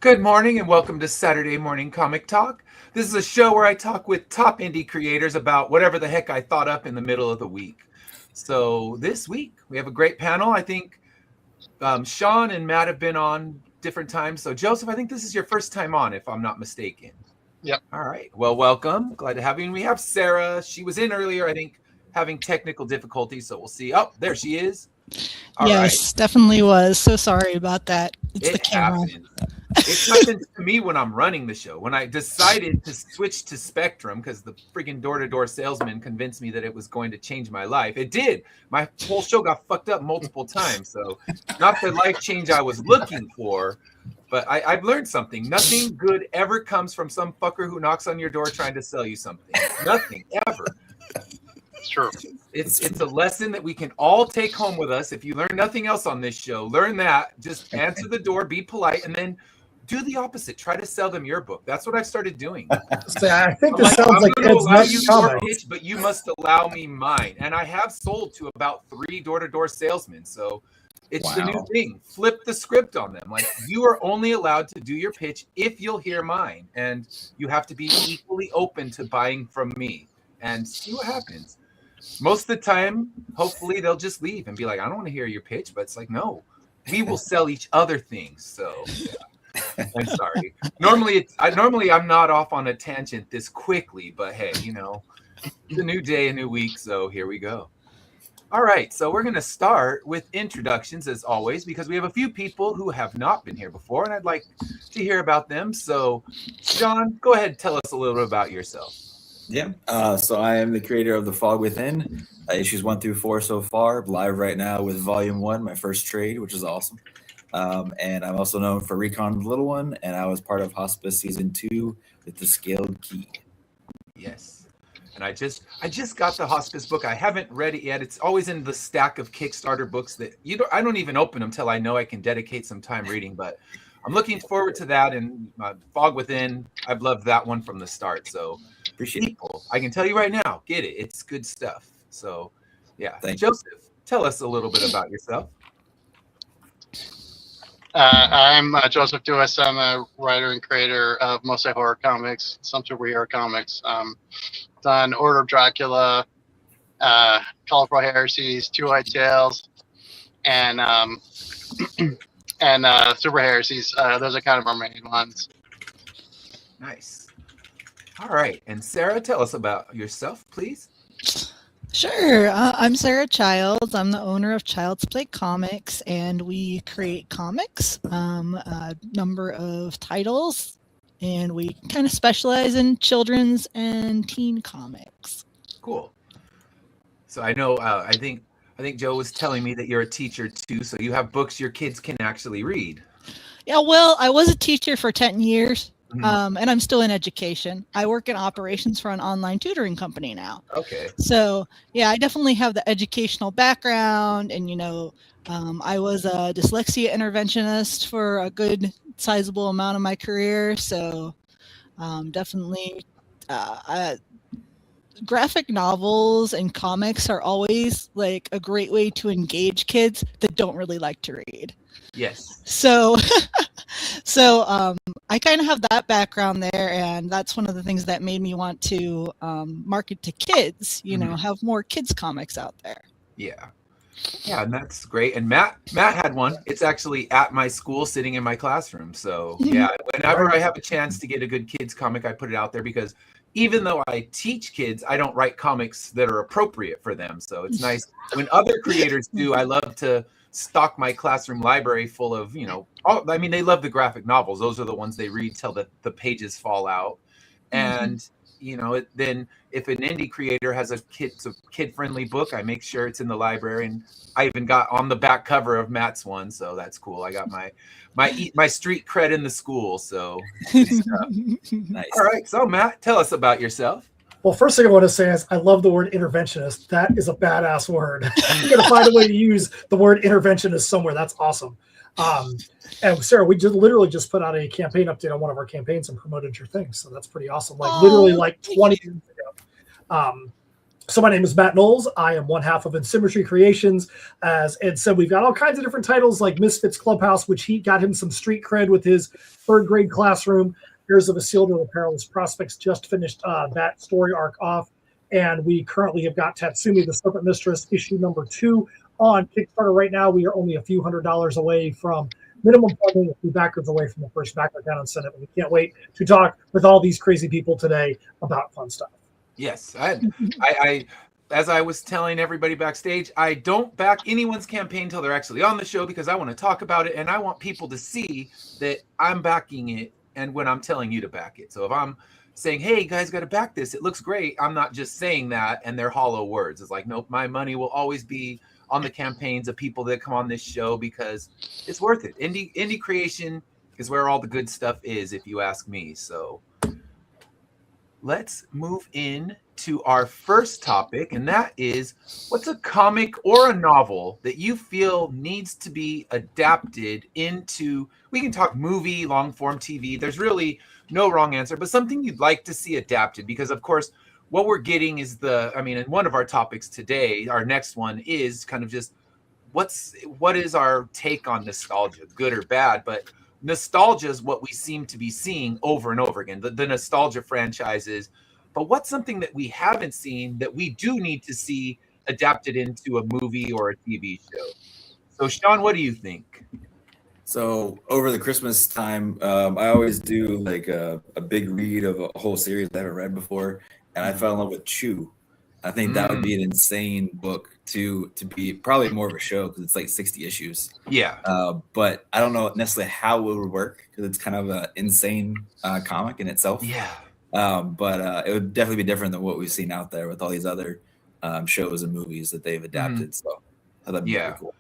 Good morning and welcome to Saturday Morning Comic Talk. This is a show where I talk with top indie creators about whatever the heck I thought up in the middle of the week. So this week we have a great panel. I think Sean and Matt have been on different times. So Joseph, I think this is your first time on, if I'm not mistaken. Yep. All right. Well, welcome. Glad to have you. And we have Sarah. She was in earlier, I think, having technical difficulties. So we'll see. Oh, there she is. All yes, right. Definitely was. So sorry about that. It's the camera. Happens. It happens to me when I'm running the show. When I decided to switch to Spectrum because the freaking door-to-door salesman convinced me that it was going to change my life. It did. My whole show got fucked up multiple times. So not the life change I was looking for, but I've learned something. Nothing good ever comes from some fucker who knocks on your door trying to sell you something. Nothing, ever. It's true. It's a lesson that we can all take home with us. If you learn nothing else on this show, learn that. Just answer the door, be polite, and then do the opposite. Try to sell them your book. That's what I've started doing. So I think this sounds like Ed's allow you your pitch, but you must allow me mine. And I have sold to about 3 door-to-door salesmen. So it's the new thing. Flip the script on them. Like, you are only allowed to do your pitch if you'll hear mine. And you have to be equally open to buying from me and see what happens. Most of the time, hopefully, they'll just leave and be like, I don't want to hear your pitch. But it's like, no, we will sell each other things. So, yeah. I'm sorry. Normally, I'm not off on a tangent this quickly, but hey, it's a new day, a new week, so here we go. All right, so we're going to start with introductions as always, because we have a few people who have not been here before, and I'd like to hear about them. So, Sean, go ahead and tell us a little bit about yourself. Yeah, so I am the creator of The Fog Within, issues 1 through 4 so far, live right now with Volume 1, my first trade, which is awesome. And I'm also known for Recon the Little One, and I was part of Hospice Season 2 with The Scaled Key. Yes. And I just got the Hospice book. I haven't read it yet. It's always in the stack of Kickstarter books that I don't even open them till I know I can dedicate some time reading. But I'm looking forward to that. And Fog Within, I've loved that one from the start. So appreciate it. I can tell you right now, get it. It's good stuff. So yeah. Thank Joseph, tell us a little bit about yourself. I'm Joseph Duess. I'm a writer and creator of mostly horror comics, some superhero comics. Done Order of Dracula, Colorful Heresies, Two White Tales, and Super Heresies. Those are kind of our main ones. Nice. All right. And Sarah, tell us about yourself, please. Sure. I'm Sarah Childs. I'm the owner of Child's Play Comics, and we create comics, a number of titles, and we kind of specialize in children's and teen comics. Cool. So I know, I think Joe was telling me that you're a teacher too, so you have books your kids can actually read. Yeah, well, I was a teacher for 10 years. And I'm still in education. I work in operations for an online tutoring company now. Okay. So yeah, I definitely have the educational background, and I was a dyslexia interventionist for a good sizable amount of my career. So definitely graphic novels and comics are always like a great way to engage kids that don't really like to read. Yes. So I kind of have that background there, and that's one of the things that made me want to market to kids, have more kids comics out there. Yeah. Yeah, and that's great. And Matt had one. It's actually at my school sitting in my classroom. So yeah, whenever I have a chance to get a good kids comic, I put it out there because even though I teach kids, I don't write comics that are appropriate for them. So it's nice when other creators do. I love to stock my classroom library full of, they love the graphic novels. Those are the ones they read till the pages fall out. And, then if an indie creator has a kid-friendly book, I make sure it's in the library. And I even got on the back cover of Matt's one. So that's cool. I got my street cred in the school. So nice. All right. So Matt, tell us about yourself. Well, first thing I want to say is I love the word interventionist. That is a badass word. You're gonna find a way to use the word interventionist somewhere. That's awesome. And Sarah, we literally just put out a campaign update on one of our campaigns and promoted your thing. So that's pretty awesome. Literally 20 years ago. So my name is Matt Knowles. I am one half of Insymmetry Creations. As Ed said, we've got all kinds of different titles like Misfits Clubhouse, which he got him some street cred with his third grade classroom. Heirs of Isildur, the Perilous Prospects just finished that story arc off. And we currently have got Tatsumi, the Serpent Mistress, issue number 2 on Kickstarter right now. We are only a few $100s away from minimum funding, a few backers away from the first backer down in Senate. We can't wait to talk with all these crazy people today about fun stuff. Yes, I as I was telling everybody backstage, I don't back anyone's campaign till they're actually on the show because I want to talk about it and I want people to see that I'm backing it and when I'm telling you to back it. So if I'm saying, hey, you guys got to back this, it looks great, I'm not just saying that and they're hollow words. It's like, nope, my money will always be on the campaigns of people that come on this show because it's worth it. Indie creation is where all the good stuff is, if you ask me. So let's move in to our first topic, and that is, what's a comic or a novel that you feel needs to be adapted into, we can talk movie, long form TV, there's really no wrong answer, but something you'd like to see adapted, because of course what we're getting is and one of our topics today, our next one is kind of just what is our take on nostalgia, good or bad, but nostalgia is what we seem to be seeing over and over again, the nostalgia franchises. But what's something that we haven't seen that we do need to see adapted into a movie or a TV show? So, Sean, what do you think? So over the Christmas time, I always do like a big read of a whole series I haven't read before, and I fell in love with Chew. I think that would be an insane book to be probably more of a show because it's like 60 issues. Yeah. But I don't know necessarily how it would work because it's kind of an insane comic in itself. Yeah. But it would definitely be different than what we've seen out there with all these other shows and movies that they've adapted. So that'd be pretty cool.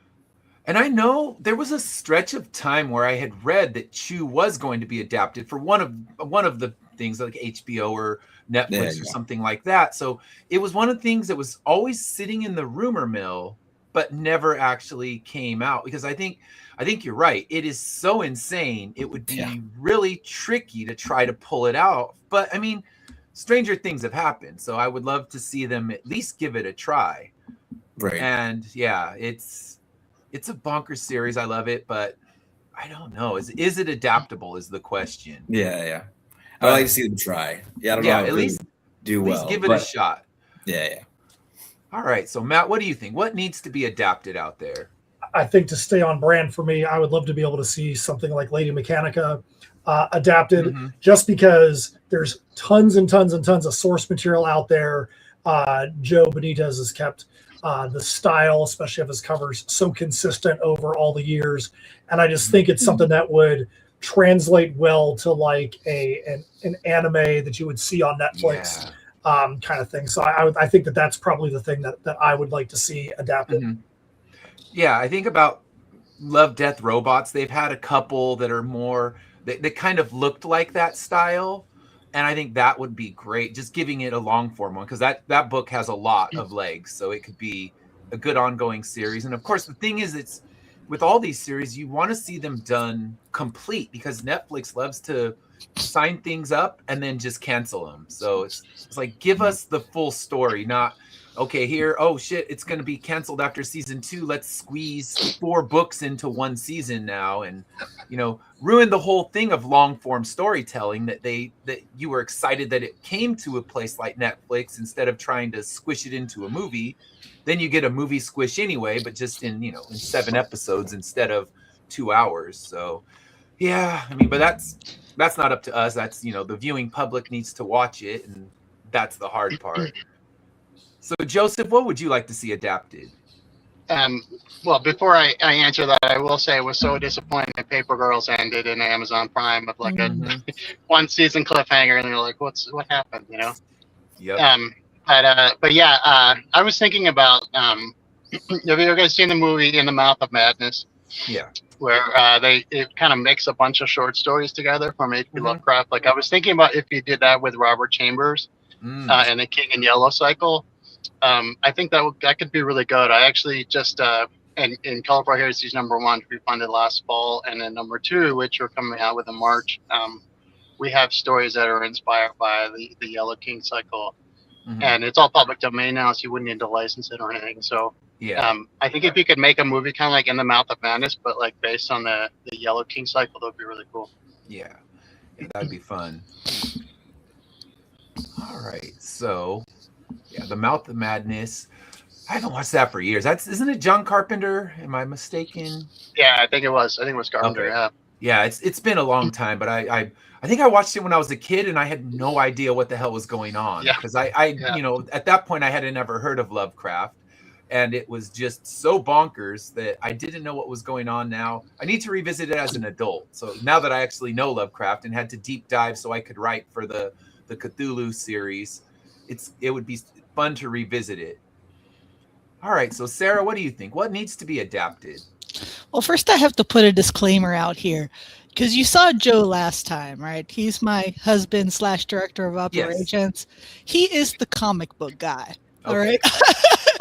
And I know there was a stretch of time where I had read that Chew was going to be adapted for one of the things like HBO or Netflix or something like that. So it was one of the things that was always sitting in the rumor mill, but never actually came out, because I think you're right. It is so insane. It would be really tricky to try to pull it out. But I mean, stranger things have happened. So I would love to see them at least give it a try. Right. And yeah, it's a bonkers series. I love it, but I don't know. Is it adaptable is the question. Yeah. I'd like to see them try. Yeah, I don't know. At least do well. At least give it a shot. Yeah. All right. So Matt, what do you think? What needs to be adapted out there? I think to stay on brand for me, I would love to be able to see something like Lady Mechanica adapted, just because there's tons and tons and tons of source material out there. Joe Benitez has kept the style, especially of his covers, so consistent over all the years. And I just think it's something that would translate well to like an anime that you would see on Netflix, kind of thing. So I think that's probably the thing that I would like to see adapted. Yeah, I think about Love, Death, Robots. They've had a couple that are more, that kind of looked like that style. And I think that would be great, just giving it a long form one, because that book has a lot of legs. So it could be a good ongoing series. And of course, the thing is, it's with all these series, you want to see them done complete, because Netflix loves to sign things up and then just cancel them. So it's like, give us the full story, not, okay, here, oh shit, it's going to be canceled after season 2. Let's squeeze 4 books into one season now, and ruin the whole thing of long form storytelling that you were excited that it came to a place like Netflix instead of trying to squish it into a movie. Then you get a movie squish anyway, but just in 7 episodes instead of 2 hours. So yeah, I mean, but that's not up to us. That's, the viewing public needs to watch it, and that's the hard part. So Joseph, what would you like to see adapted? Well, before I answer that, I will say I was so disappointed that Paper Girls ended in Amazon Prime with like a 1 season cliffhanger, and you're like, what happened? Yep. But yeah, I was thinking about, have you guys seen the movie In the Mouth of Madness? Yeah. Where it kind of makes a bunch of short stories together from H.P. Lovecraft. Like, I was thinking about if you did that with Robert Chambers and the King in Yellow cycle. I think that could be really good. I actually just in Colorful Heresies #1, which we funded last fall, and then #2, which we're coming out with in March. We have stories that are inspired by the Yellow King cycle. Mhm. and it's all public domain now, so you wouldn't need to license it or anything. So Yeah. I think if you could make a movie kind of like In the Mouth of Madness, but like based on the Yellow King cycle, that would be really cool. Yeah, that'd be fun. All right, so yeah, The Mouth of Madness. I haven't watched that for years. Isn't it John Carpenter? Am I mistaken? Yeah, I think it was. Carpenter. Okay. Yeah. Yeah, it's been a long time, but I think I watched it when I was a kid and I had no idea what the hell was going on. Yeah. Because I you know, at that point I hadn't never heard of Lovecraft. And it was just so bonkers that I didn't know what was going on. Now I need to revisit it as an adult. So now that I actually know Lovecraft and had to deep dive so I could write for the Cthulhu series, it would be fun to revisit it. All right, so Sarah, what do you think? What needs to be adapted? Well, first I have to put a disclaimer out here, because you saw Joe last time, right? He's my husband / director of operations. He is the comic book guy. All Okay. right.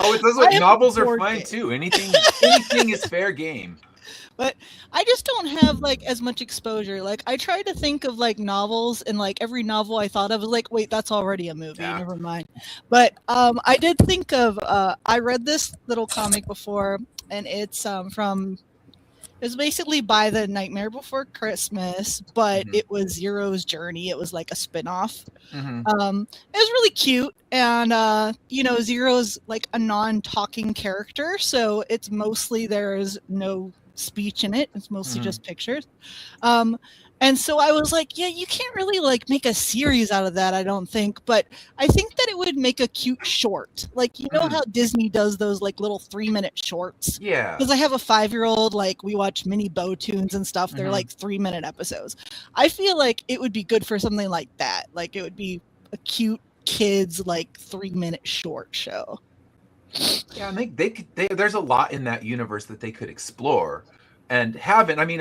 Oh, it does I look. am Novels are bored fun game. too. Anything is fair game. But I just don't have like as much exposure. Like I try to think of like novels, and like every novel I thought of was like, wait, that's already a movie. Yeah. Never mind. But I did think of. I read this little comic before, and it's from. It was basically by the Nightmare Before Christmas, but Mhm. it was Zero's Journey. It was like a spinoff. Mhm. It was really cute, and Zero's like a non-talking character, so it's mostly there's no speech in it. It's mostly Mhm. just pictures. And so I was like, yeah, you can't really like make a series out of that, I don't think, but I think that it would make a cute short. Like, you know Mm. how Disney does those like little 3-minute shorts? Yeah. Because I have a 5-year-old, like we watch mini Bow Tunes and stuff. They're Mhm. like 3-minute episodes. I feel like it would be good for something like that. Like it would be a cute kids like 3-minute short show. Yeah, and there's a lot in that universe that they could explore and haven't. I mean,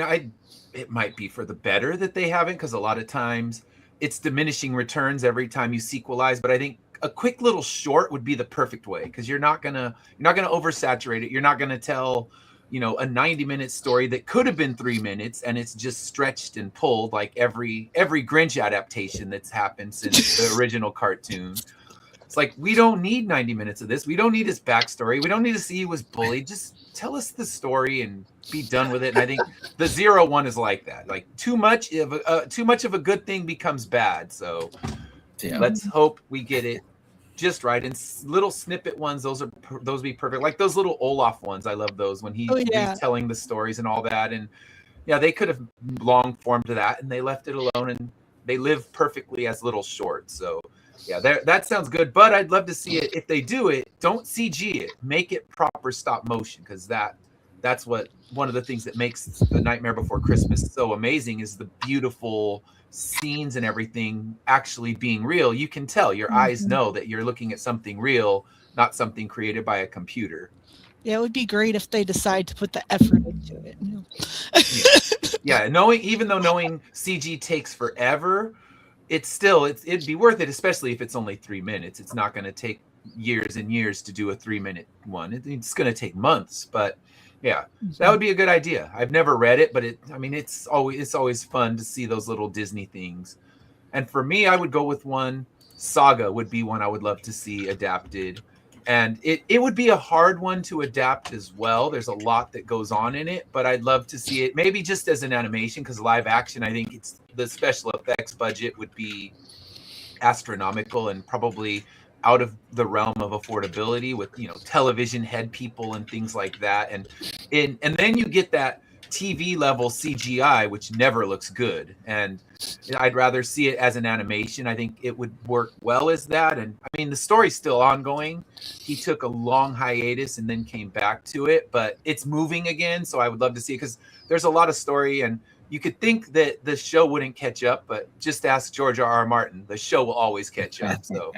it might be for the better that they haven't, because a lot of times it's diminishing returns every time you sequelize. But I think a quick little short would be the perfect way, because you're not gonna oversaturate it. You're not gonna tell, a 90-minute story that could have been 3 minutes, and it's just stretched and pulled like every Grinch adaptation that's happened since the original cartoon. It's like, we don't need 90 minutes of this. We don't need his backstory. We don't need to see he was bullied. Just tell us the story and be done with it. And I think the Zero one is like that. Like too much of a good thing becomes bad. So Yeah. let's hope we get it just right. And little snippet ones, those be perfect. Like those little Olaf ones. I love those when he's retelling the stories and all that. And yeah, they could have long formed to that, and they left it alone, and they live perfectly as little shorts. So yeah, that sounds good. But I'd love to see it. If they do it, don't CG it. Make it proper stop motion, because that's one of the things that makes The Nightmare Before Christmas so amazing, is the beautiful scenes and everything actually being real. You can tell, your eyes know that you're looking at something real, not something created by a computer. Yeah, it would be great if they decide to put the effort into it. Yeah, even though knowing CG takes forever, it'd be worth it, especially if it's only 3 minutes. It's not going to take years and years to do a 3-minute one. It's going to take months, but yeah, that would be a good idea. I've never read it, but it's always fun to see those little Disney things. And for me, I would go with one. Saga would be one I would love to see adapted. And it would be a hard one to adapt as well. There's a lot that goes on in it, but I'd love to see it maybe just as an animation, because live action, I think the special effects budget would be astronomical and probably out of the realm of affordability with, television head people and things like that. And then you get that TV level CGI, which never looks good. And I'd rather see it as an animation. I think it would work well as that. And I mean, the story's still ongoing. He took a long hiatus and then came back to it, but it's moving again. So I would love to see it, because there's a lot of story, and you could think that the show wouldn't catch up, but just ask George R.R. Martin. The show will always catch up. So,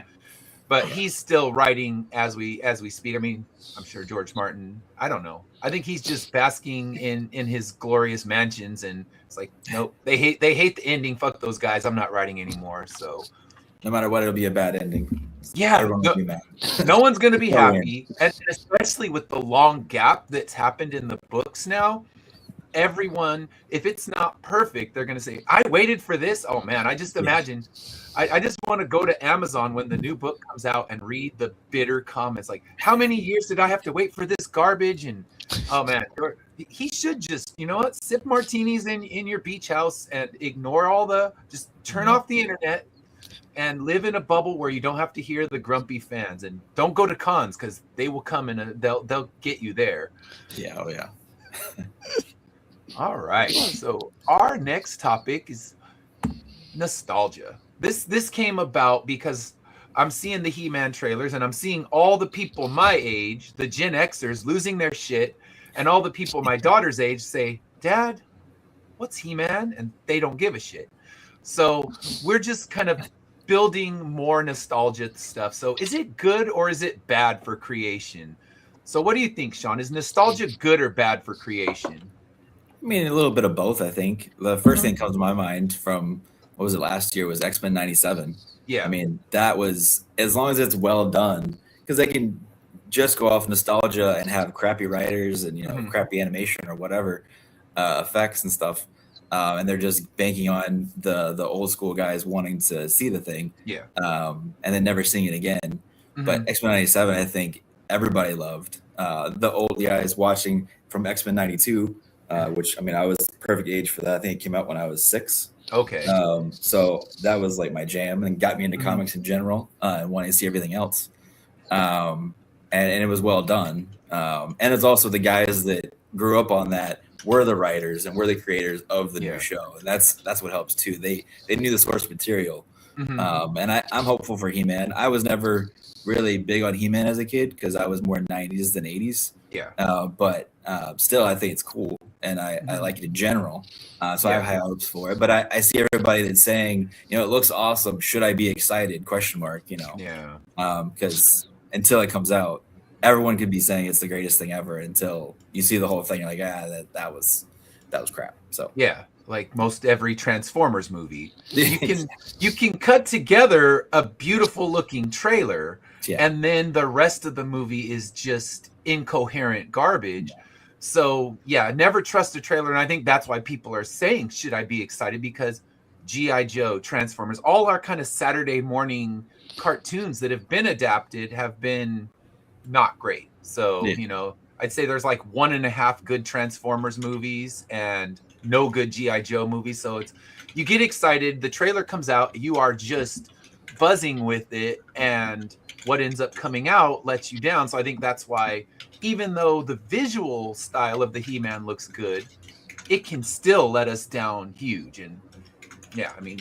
but he's still writing as we speak. I mean, I'm sure George Martin, I don't know. I think he's just basking in his glorious mansions, and it's like, nope, they hate the ending. Fuck those guys. I'm not writing anymore. So no matter what, it'll be a bad ending. Yeah, Everyone will be mad. no one's going to be No happy, and especially with the long gap that's happened in the books now. everyone, if it's not perfect, they're going to say, I waited for this. Oh man, I just imagine, I just want to go to Amazon when the new book comes out and read the bitter comments. Like, how many years did I have to wait for this garbage? And oh man, he should just, you know what, sip martinis in your beach house and ignore just turn off the internet and live in a bubble where you don't have to hear the grumpy fans, and don't go to cons because they will come and they'll get you there. Yeah. Oh yeah. All right. So our next topic is nostalgia. This came about because I'm seeing the He-Man trailers and I'm seeing all the people my age, the Gen Xers, losing their shit, and all the people my daughter's age say, Dad, what's He-Man? And they don't give a shit. So we're just kind of building more nostalgia stuff. So is it good or is it bad for creation? So what do you think, Sean? Is nostalgia good or bad for creation? I mean, a little bit of both, I think. The first thing that comes to my mind from, what was it, last year, was X-Men 97. Yeah. I mean, that was, as long as it's well done, because they can just go off nostalgia and have crappy writers and, you know, crappy animation or whatever, effects and stuff. And they're just banking on the old school guys wanting to see the thing. Yeah. And then never seeing it again. But X-Men 97, I think everybody loved. The old guys watching from X-Men 92, which, I mean, I was perfect age for that. I think it came out when I was 6. Okay. So that was like my jam and got me into comics in general, and wanting to see everything else. And it was well done. And it's also the guys that grew up on that were the writers and were the creators of the new show. And that's what helps too. They knew the source material. And I'm hopeful for He-Man. I was never really big on He-Man as a kid because I was more 90s than 80s. Yeah. But still, I think it's cool, and I like it in general. So I have high hopes for it. But I see everybody that's saying, you know, it looks awesome. Should I be excited? Question mark. You know. Yeah. Because until it comes out, everyone could be saying it's the greatest thing ever until you see the whole thing. You're like, that was crap. So yeah, like most every Transformers movie, you can cut together a beautiful looking trailer, and then the rest of the movie is just incoherent garbage. So yeah, never trust a trailer, and I think that's why people are saying, should I be excited? Because G.I. Joe, Transformers, all our kind of Saturday morning cartoons that have been adapted have been not great. So you know, I'd say there's like 1.5 good Transformers movies and no good G.I. Joe movies. So you get excited, the trailer comes out, you are just buzzing with it, and what ends up coming out lets you down. So I think that's why, even though the visual style of the He-Man looks good, it can still let us down huge. And yeah, I mean,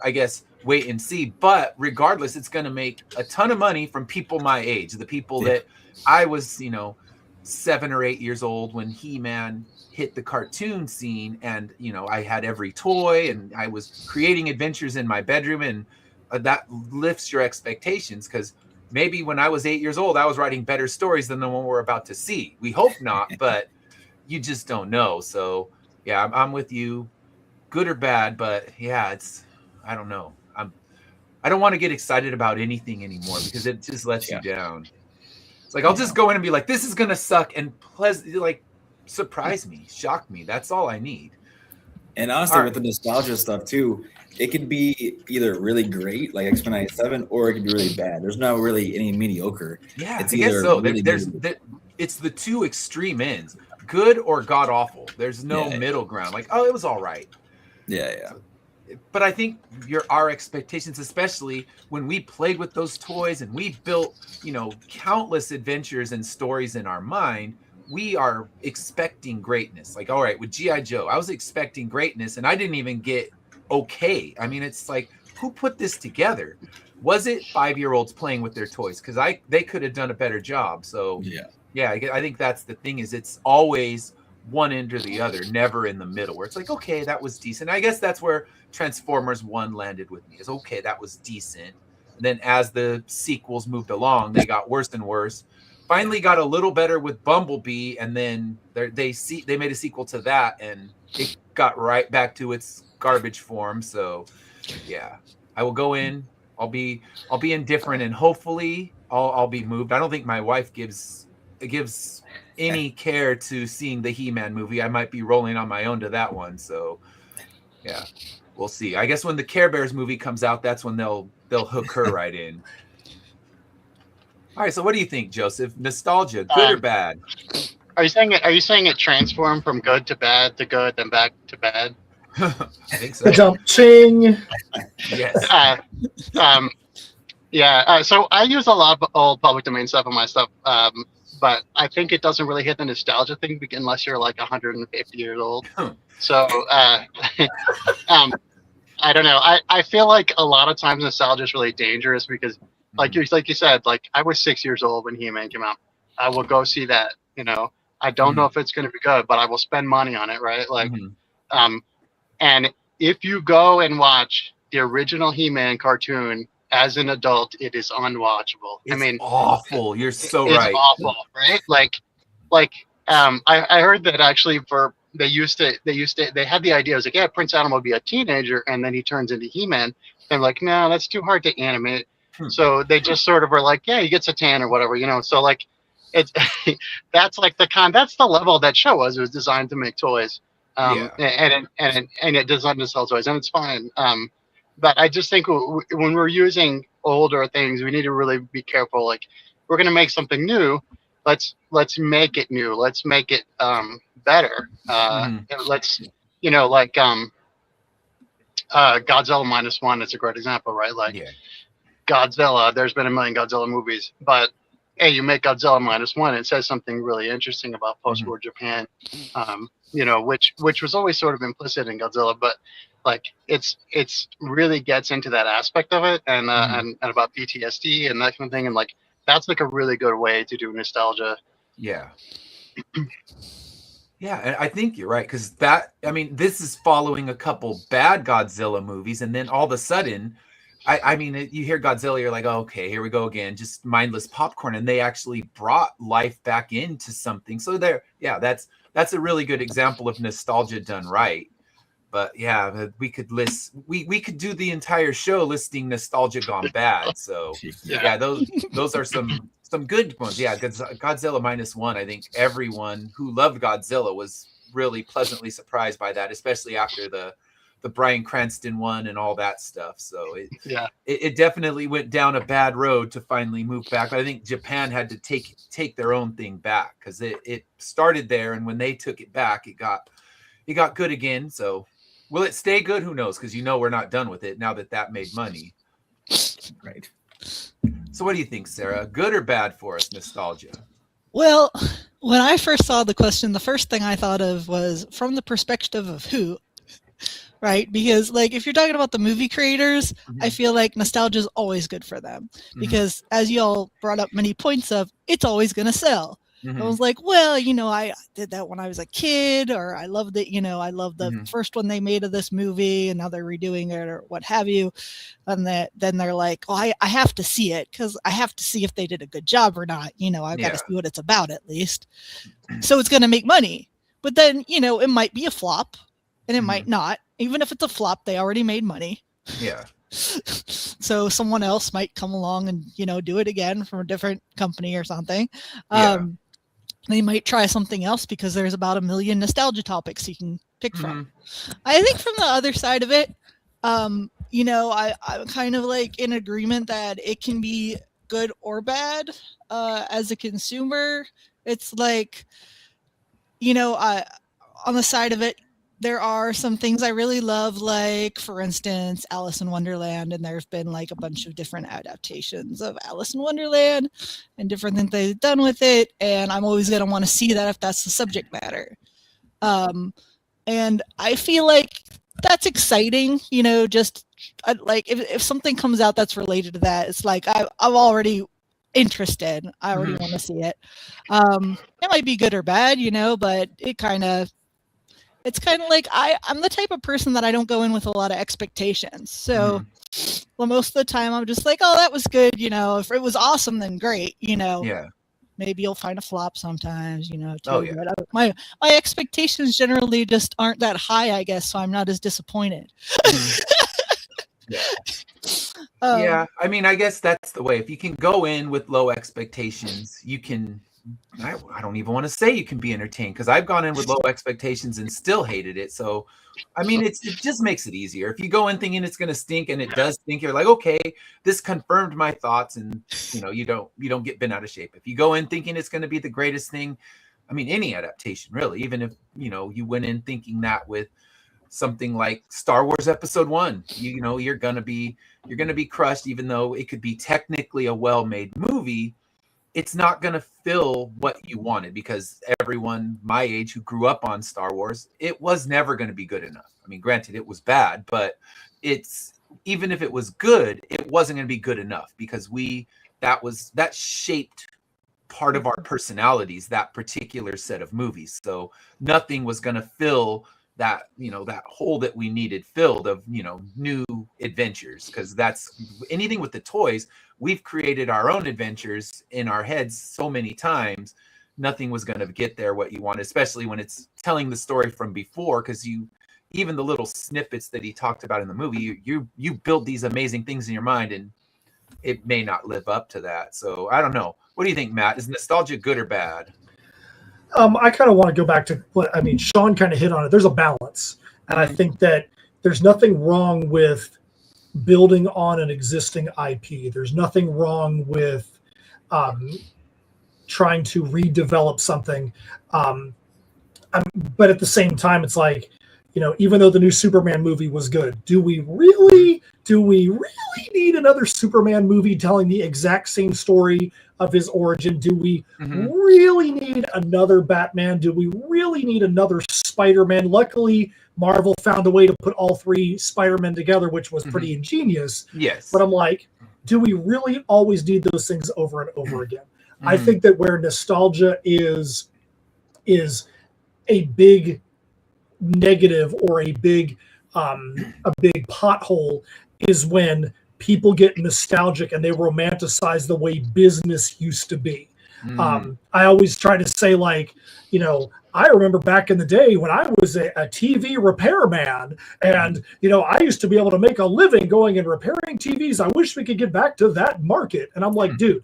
I guess wait and see. But regardless, it's going to make a ton of money from people my age, the people that I was, you know, 7 or 8 years old when He-Man hit the cartoon scene, and you know, I had every toy and I was creating adventures in my bedroom, and that lifts your expectations, because maybe when I was 8 years old, I was writing better stories than the one we're about to see. We hope not, but you just don't know. So yeah, I'm with you, good or bad. But yeah, I don't know. I don't want to get excited about anything anymore because it just lets you down. It's like, I'll just go in and be like, this is going to suck, and like surprise me, shock me. That's all I need. And honestly, with the nostalgia stuff too, it could be either really great, like X-Men 97, or it could be really bad. There's not really any mediocre. Yeah, it's I guess so. Really it's the two extreme ends, good or god awful. There's no middle ground. Like, oh, it was all right. Yeah. But I think our expectations, especially when we played with those toys and we built, you know, countless adventures and stories in our mind, we are expecting greatness. Like, all right, with G.I. Joe, I was expecting greatness, and I didn't even get okay. I mean, it's like, who put this together? Was it 5-year-olds playing with their toys? Because they could have done a better job. So yeah, I think that's the thing, is it's always one end or the other, never in the middle, where it's like, okay, that was decent. I guess that's where Transformers 1 landed with me, is okay, that was decent. And then as the sequels moved along, they got worse and worse. Finally got a little better with Bumblebee, and then they made a sequel to that, and it got right back to its garbage form. So yeah, I will go in, I'll be indifferent, and hopefully I'll be moved. I don't think my wife gives gives any care to seeing the He-Man movie, I might be rolling on my own to that one. So yeah, we'll see. I guess when the Care Bears movie comes out, that's when they'll hook her right in. All right, so what do you think, Joseph? Nostalgia, good or bad? Are you saying it transformed from good to bad to good, then back to bad? I think so. The jump ching. Yes. So I use a lot of old public domain stuff on my stuff, but I think it doesn't really hit the nostalgia thing unless you're like 150 years old. So I don't know. I feel like a lot of times nostalgia is really dangerous because, like you said, like I was 6 years old when He-Man came out. I will go see that. I don't know if it's going to be good, but I will spend money on it, right? Like, and if you go and watch the original He-Man cartoon as an adult, it is unwatchable. It's awful. You're so it's right. Awful, right? I heard that actually they had the idea. It was like, yeah, Prince Adam will be a teenager and then he turns into He-Man. They're like, no, that's too hard to animate. So they just sort of were like, yeah, he gets a tan or whatever, So like, it's that's the level that show was. It was designed to make toys, and it designed to sell toys, and it's fine. But I just think when we're using older things, we need to really be careful. Like, we're going to make something new. Let's make it new. Let's make it better. Let's Godzilla -1 is a great example, right? Like Godzilla. There's been a million Godzilla movies, but hey, you make Godzilla -1, it says something really interesting about post-war Japan, which was always sort of implicit in Godzilla, but like it's really gets into that aspect of it and about PTSD and that kind of thing, and like that's like a really good way to do nostalgia. Yeah. Yeah, and I think you're right, because this is following a couple bad Godzilla movies, and then all of a sudden, I mean, you hear Godzilla, you're like, oh, okay, here we go again, just mindless popcorn, and they actually brought life back into something. So that's a really good example of nostalgia done right. But yeah, we could do the entire show listing nostalgia gone bad. So yeah, those are some good ones. Yeah, Godzilla -1. I think everyone who loved Godzilla was really pleasantly surprised by that, especially after the Bryan Cranston one and all that stuff. So it definitely went down a bad road to finally move back. But I think Japan had to take their own thing back, because it started there, and when they took it back, it got good again. So will it stay good? Who knows? Because we're not done with it now that made money. Right. So what do you think, Sarah? Good or bad for us, nostalgia? Well, when I first saw the question, the first thing I thought of was from the perspective of who, right? Because like if you're talking about the movie creators, I feel like nostalgia is always good for them, because as you all brought up many points of, it's always going to sell. I was like, well, I did that when I was a kid, or I loved it. I loved the first one they made of this movie, and now they're redoing it or what have you. And then they're like, oh, I have to see it, because I have to see if they did a good job or not. I've got to see what it's about at least. So it's going to make money. But then, it might be a flop, and it might not. Even if it's a flop, they already made money. Yeah. So someone else might come along and, do it again from a different company or something. They might try something else, because there's about 1 million nostalgia topics you can pick from. I think from the other side of it, I'm kind of like in agreement that it can be good or bad. As a consumer, it's like, on the side of it, there are some things I really love, like, for instance, Alice in Wonderland, and there's been like a bunch of different adaptations of Alice in Wonderland and different things they've done with it, and I'm always going to want to see that if that's the subject matter. And I feel like that's exciting, just like if something comes out that's related to that, it's like I'm already interested. I already want to see it. It might be good or bad, but it's kind of like I'm the type of person that I don't go in with a lot of expectations. So well, most of the time I'm just like, oh, that was good. If it was awesome, then great. Maybe you'll find a flop sometimes, too. Oh, yeah. But my expectations generally just aren't that high, I guess. So I'm not as disappointed. Yeah. I mean, I guess that's the way. If you can go in with low expectations, you can I don't even want to say you can be entertained, because I've gone in with low expectations and still hated it. So, I mean, it just makes it easier. If you go in thinking it's going to stink and it does stink, you're like, okay, this confirmed my thoughts, and you don't get bent out of shape. If you go in thinking it's going to be the greatest thing, I mean, any adaptation really, even if you went in thinking that with something like Star Wars Episode 1, you're gonna be crushed, even though it could be technically a well-made movie. It's not going to fill what you wanted, because everyone my age who grew up on Star Wars, it was never going to be good enough. I mean, granted, it was bad, but even if it was good, it wasn't going to be good enough, because that shaped part of our personalities, that particular set of movies. So nothing was going to fill that, that hole that we needed filled of, new adventures, because that's anything with the toys. We've created our own adventures in our heads so many times. Nothing was going to get there what you want, especially when it's telling the story from before, because even the little snippets that he talked about in the movie, you build these amazing things in your mind, and it may not live up to that. So I don't know. What do you think, Matt? Is nostalgia good or bad? I kind of want to go back to what Sean kind of hit on it. There's a balance, and I think that there's nothing wrong with building on an existing IP. There's nothing wrong with trying to redevelop something. But at the same time, it's like, even though the new Superman movie was good, do we really need another Superman movie telling the exact same story of his origin? Do we really need another Batman? Do we really need another Spider-Man? Luckily, Marvel found a way to put all three Spider-Men together, which was pretty ingenious. Yes. But I'm like, do we really always need those things over and over again? I think that where nostalgia is a big negative, or a big pothole, is when people get nostalgic and they romanticize the way business used to be. I always try to say, like, I remember back in the day when I was a TV repairman, and I used to be able to make a living going and repairing TVs. I wish we could get back to that market. And I'm like, dude,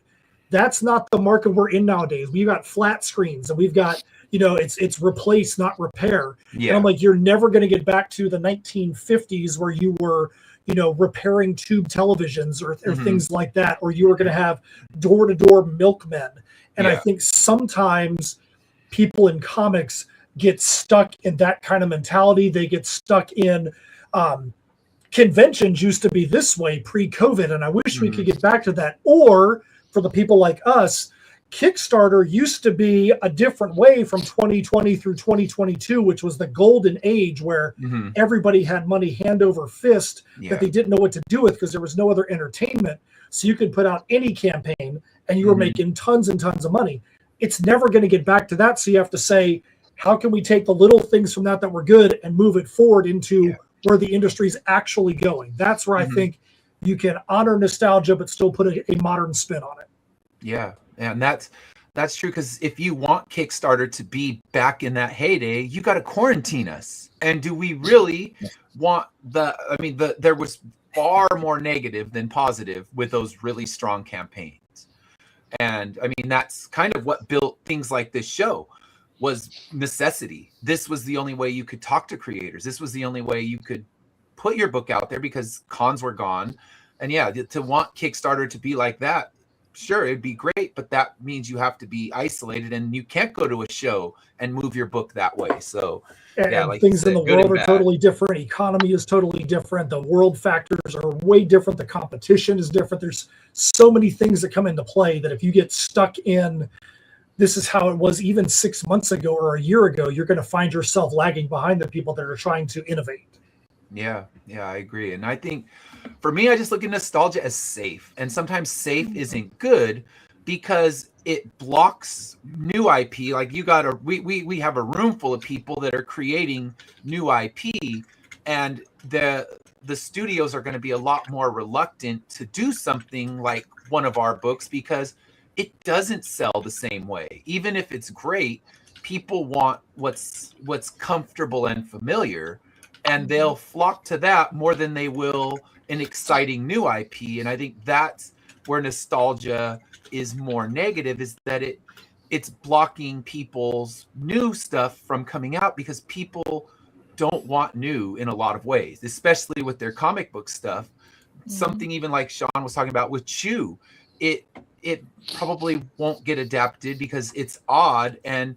that's not the market we're in nowadays. We've got flat screens, and we've got it's replace, not repair. Yeah. And I'm like, you're never going to get back to the 1950s where you were repairing tube televisions or things like that, or you were going to have door-to-door milkmen. And I think sometimes people in comics get stuck in that kind of mentality. They get stuck in conventions used to be this way pre-COVID, and I wish we could get back to that. Or for the people like us, Kickstarter used to be a different way from 2020 through 2022, which was the golden age where everybody had money hand over fist that they didn't know what to do with, because there was no other entertainment. So you could put out any campaign and you were making tons and tons of money. It's never going to get back to that. So you have to say, how can we take the little things from that were good and move it forward into where the industry's actually going? That's where I think you can honor nostalgia, but still put a modern spin on it. Yeah. And that's true, because if you want Kickstarter to be back in that heyday, you got to quarantine us. And do we really want there was far more negative than positive with those really strong campaigns. And I mean, that's kind of what built things like this show, was necessity. This was the only way you could talk to creators. This was the only way you could put your book out there, because cons were gone. And to want Kickstarter to be like that, sure, it'd be great, but that means you have to be isolated, and you can't go to a show and move your book that way. So like things in the world are totally different. Economy is totally different. The world factors are way different. The competition is different. There's so many things that come into play that if you get stuck in, this is how it was even 6 months ago or a year ago, you're going to find yourself lagging behind the people that are trying to innovate. Yeah, I agree. And I think for me, I just look at nostalgia as safe. And sometimes safe isn't good because it blocks new IP. Like we have a room full of people that are creating new IP, and the studios are going to be a lot more reluctant to do something like one of our books, because it doesn't sell the same way. Even if it's great, people want what's comfortable and familiar, and they'll flock to that more than they will an exciting new IP. And I think that's where nostalgia is more negative, is that it's blocking people's new stuff from coming out because people don't want new in a lot of ways, especially with their comic book stuff. Something even like Sean was talking about with Chew, it probably won't get adapted because it's odd and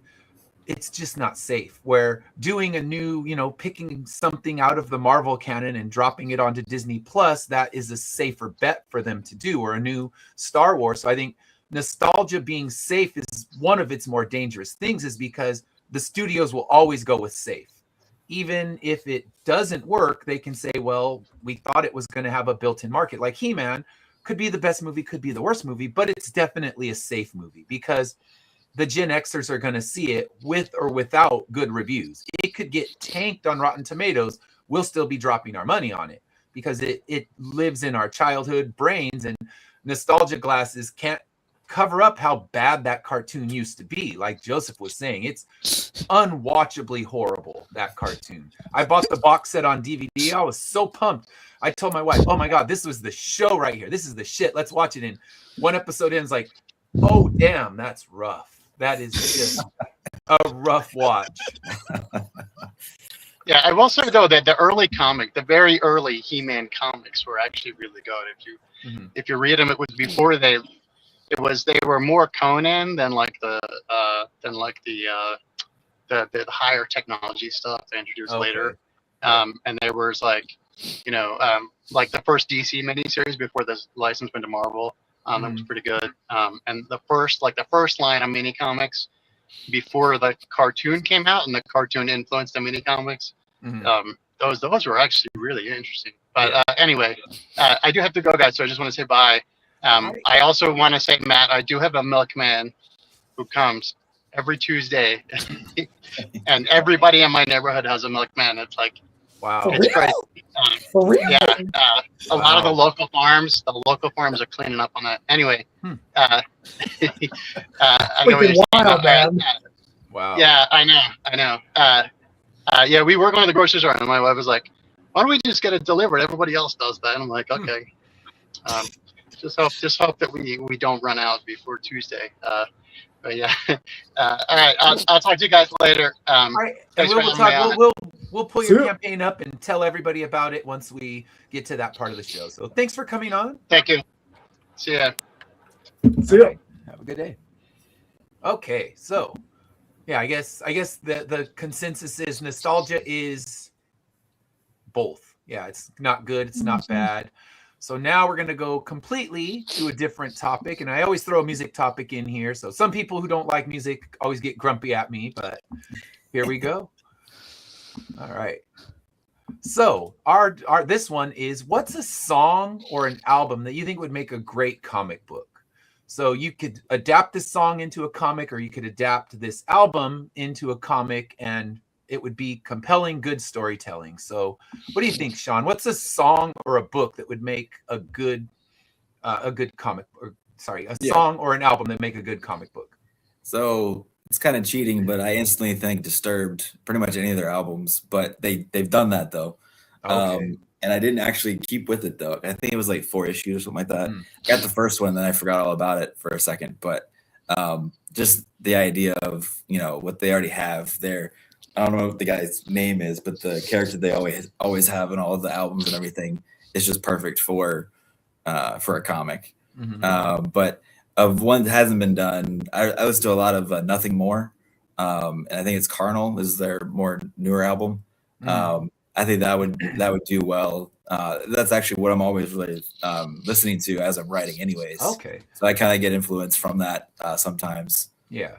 it's just not safe. Where doing a new, picking something out of the Marvel canon and dropping it onto Disney Plus, that is a safer bet for them to do, or a new Star Wars. So I think nostalgia being safe is one of its more dangerous things, is because the studios will always go with safe. Even if it doesn't work, they can say, well, we thought it was going to have a built-in market. Like He-Man could be the best movie, could be the worst movie, but it's definitely a safe movie because the Gen Xers are going to see it with or without good reviews. It could get tanked on Rotten Tomatoes. We'll still be dropping our money on it because it lives in our childhood brains, and nostalgia glasses can't cover up how bad that cartoon used to be. Like Joseph was saying, it's unwatchably horrible, that cartoon. I bought the box set on DVD. I was so pumped. I told my wife, oh my God, this was the show right here. This is the shit. Let's watch it. And one episode ends like, oh, damn, that's rough. That is just a rough watch. Yeah, I will say though that the very early He-Man comics were actually really good. If you read them, it was before they were more Conan than like the higher technology stuff they introduced later. And there was like the first DC miniseries before the license went to Marvel. That was pretty good. And the first line of mini comics before the cartoon came out, and the cartoon influenced the mini comics. Those were actually really interesting. But anyway, I do have to go, guys. So I just want to say bye. I also want to say, Matt, I do have a milkman who comes every Tuesday, and everybody in my neighborhood has a milkman. It's like, wow, For it's real? crazy. For real? Yeah, a lot of the local farms are cleaning up on that. Anyway, I know what you're saying about that. wow. Yeah, I know. Yeah, we were going to the grocery store, and my wife was like, "Why don't we just get it delivered? Everybody else does that." And I'm like, "Okay." Just hope that we don't run out before Tuesday. But yeah, all right. I'll talk to you guys later. All right, and Thanks for we'll having me talk. on. We'll pull your Sure. campaign up and tell everybody about it once we get to that part of the show. So thanks for coming on. Thank you. See ya. See ya. All right, have a good day. Okay, so yeah, I guess the consensus is nostalgia is both. Yeah, it's not good, it's not bad. So now we're going to go completely to a different topic, and I always throw a music topic in here. So some people who don't like music always get grumpy at me, but here we go. All right. So our this one is, what's a song or an album that you think would make a great comic book? So you could adapt this song into a comic, or you could adapt this album into a comic, and it would be compelling, good storytelling. So what do you think, Sean? What's a song or a book that would make a good comic, or song or an album that make a good comic book? So it's kind of cheating, but I instantly think Disturbed, pretty much any of their albums, but they've done that though. Okay. And I didn't actually keep with it though. I think it was like 4 issues or something like that. Got the first one, then I forgot all about it for a second. But just the idea of, what they already have there. I don't know what the guy's name is, but the character they always have in all of the albums and everything is just perfect for a comic. But of one that hasn't been done, I listen to a lot of Nothing More, and I think it's Carnal is their more newer album. I think that would do well. That's actually what I'm always really listening to as I'm writing, anyways. Okay. So I kind of get influence from that sometimes. Yeah.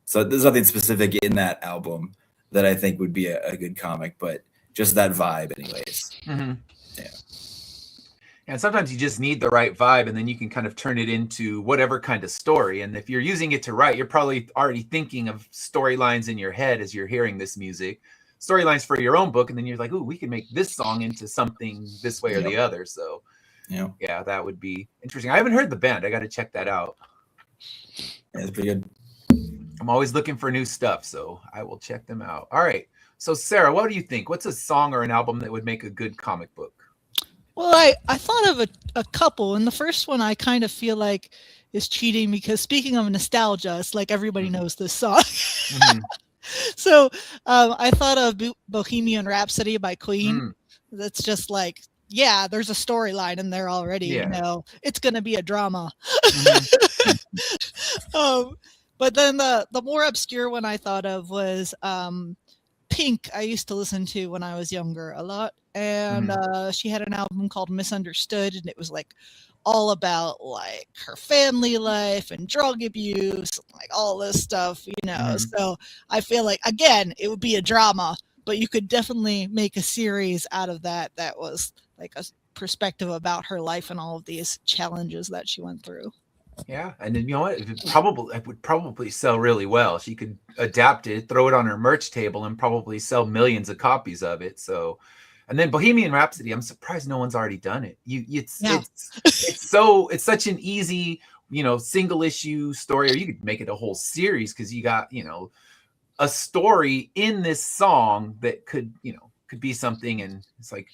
So there's nothing specific in that album that I think would be a good comic, but just that vibe, anyways. Yeah. And sometimes you just need the right vibe, and then you can kind of turn it into whatever kind of story. And if you're using it to write, you're probably already thinking of storylines in your head as you're hearing this music, storylines for your own book. And then you're like, ooh, we can make this song into something this way or the other. So yeah, that would be interesting. I haven't heard the band. I got to check that out. Yeah, it's pretty good. I'm always looking for new stuff, so I will check them out. All right. So Sarah, what do you think? What's a song or an album that would make a good comic book? Well, I thought of a couple, and the first one I kind of feel like is cheating because speaking of nostalgia, it's like everybody knows this song. Mhm. So I thought of Bohemian Rhapsody by Queen. Mm. That's just like, yeah, there's a storyline in there already. Yeah. You know, it's going to be a drama. Mhm. But then the more obscure one I thought of was Pink. I used to listen to when I was younger a lot, and she had an album called Misunderstood, and it was like all about like her family life and drug abuse, like all this stuff, you know. Mhm. So I feel like again, it would be a drama, but you could definitely make a series out of that. That was like a perspective about her life and all of these challenges that she went through. Yeah, and then you know what? It would probably sell really well. She could adapt it, throw it on her merch table, and probably sell millions of copies of it. So, and then Bohemian Rhapsody, I'm surprised no one's already done it. It's such an easy, single issue story, or you could make it a whole series because you got a story in this song that could be something, and it's like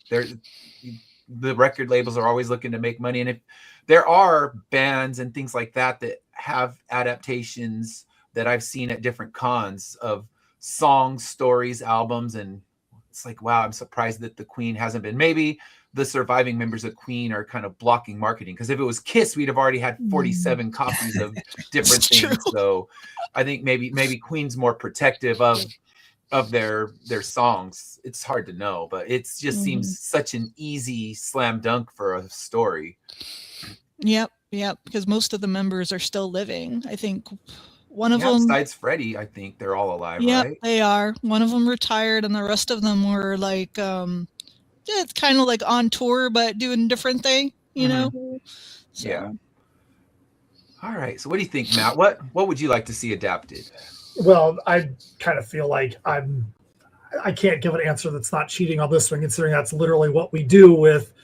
the record labels are always looking to make money, and if there are bands and things like that that have adaptations that I've seen at different cons of songs, stories, albums, and it's like, wow, I'm surprised that the Queen hasn't been. Maybe the surviving members of Queen are kind of blocking marketing, because if it was Kiss, we'd have already had 47 copies of different things. True. So I think maybe Queen's more protective of their songs. It's hard to know, but it just seems such an easy slam dunk for a story. Yep, because most of the members are still living. I think one of them, besides Freddie, I think they're all alive, yep, right? they are. One of them retired, and the rest of them were like, it's kind of like on tour, but doing a different thing, you know? So. Yeah. All right. So what do you think, Matt? What would you like to see adapted? Well, I kind of feel like I can't give an answer that's not cheating on this one, considering that's literally what we do with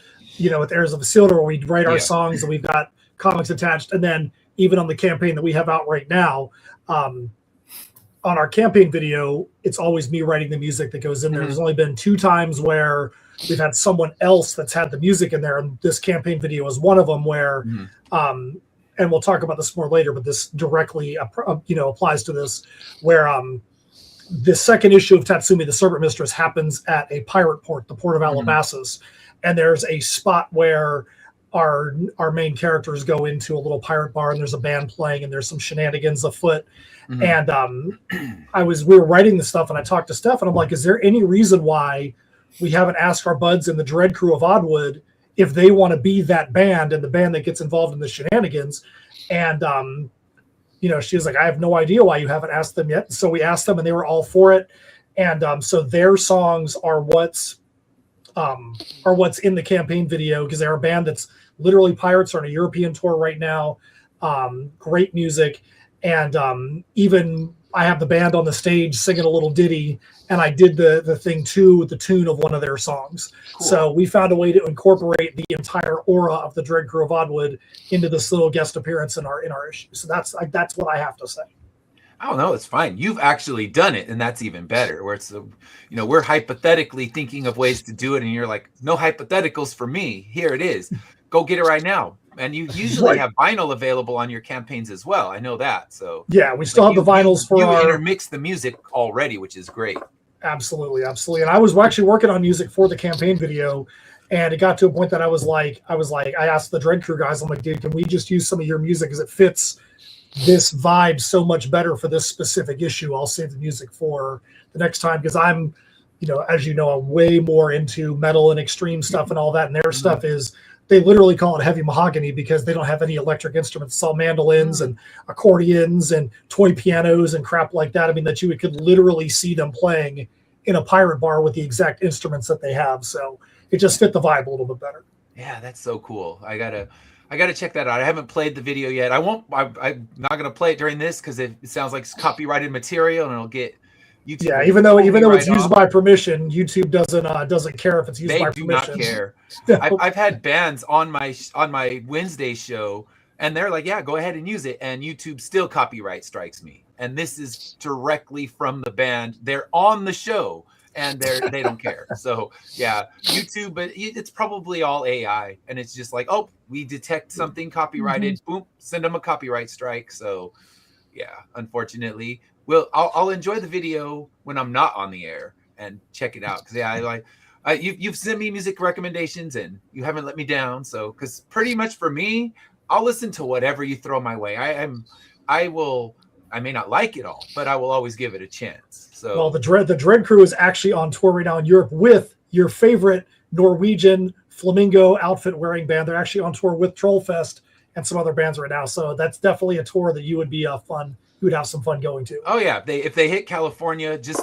Heirs of Isildur, where we write our songs and we've got comics attached. And then even on the campaign that we have out right now, on our campaign video, it's always me writing the music that goes in there. There's only been 2 times where we've had someone else that's had the music in there. And this campaign video is one of them where, and we'll talk about this more later, but this directly, applies to this, where the second issue of Tatsumi, the Serpent Mistress, happens at a pirate port, the port of Alabasas. And there's a spot where our main characters go into a little pirate bar, and there's a band playing, and there's some shenanigans afoot. And we were writing this stuff, and I talked to Steph, and I'm like, is there any reason why we haven't asked our buds in the Dread Crew of Oddwood if they want to be that band and the band that gets involved in the shenanigans? And she was like, I have no idea why you haven't asked them yet. So we asked them, and they were all for it. And so their songs are what's in the campaign video, because they're a band that's literally pirates, are on a European tour right now. Great music. And even I have the band on the stage singing a little ditty, and I did the thing to the tune of one of their songs. Cool. So we found a way to incorporate the entire aura of the Dread Crew of Oddwood into this little guest appearance in our issue. So that's what I have to say. I don't know. It's fine. You've actually done it, and that's even better. Where it's, we're hypothetically thinking of ways to do it, and you're like, no hypotheticals for me. Here it is. Go get it right now. And you usually have vinyl available on your campaigns as well. I know that. So yeah, we still have the vinyls for you intermix the music already, which is great. Absolutely. And I was actually working on music for the campaign video, and it got to a point that I asked the Dread Crew guys, I'm like, dude, can we just use some of your music because it fits this vibe so much better for this specific issue? I'll save the music for the next time, because I'm, as you know, I'm way more into metal and extreme stuff and all that. And their stuff is, they literally call it heavy mahogany because they don't have any electric instruments. It's all mandolins and accordions and toy pianos and crap like that. I mean, that you could literally see them playing in a pirate bar with the exact instruments that they have. So it just fit the vibe a little bit better. Yeah, that's so cool. I gotta check that out. I haven't played the video yet. I'm not gonna play it during this because it sounds like it's copyrighted material, and it'll get YouTube. Yeah, even though it's used by permission, YouTube doesn't care if it's used by permission. They do not care. I've had bands on my Wednesday show, and they're like, yeah, go ahead and use it, and YouTube still copyright strikes me. And this is directly from the band. They're on the show, and they don't care. So yeah, YouTube, but it's probably all AI, and it's just like, oh, we detect something copyrighted, boom, send them a copyright strike. So yeah, unfortunately, I'll enjoy the video when I'm not on the air and check it out, because yeah, you've sent me music recommendations and you haven't let me down. So because pretty much for me, I'll listen to whatever you throw my way. I may not like it all, but I will always give it a chance. So well, the Dread Crew is actually on tour right now in Europe with your favorite Norwegian flamingo outfit wearing band. They're actually on tour with Trollfest and some other bands right now. So that's definitely a tour that you would be you would have some fun going to. Oh yeah, if they hit California, just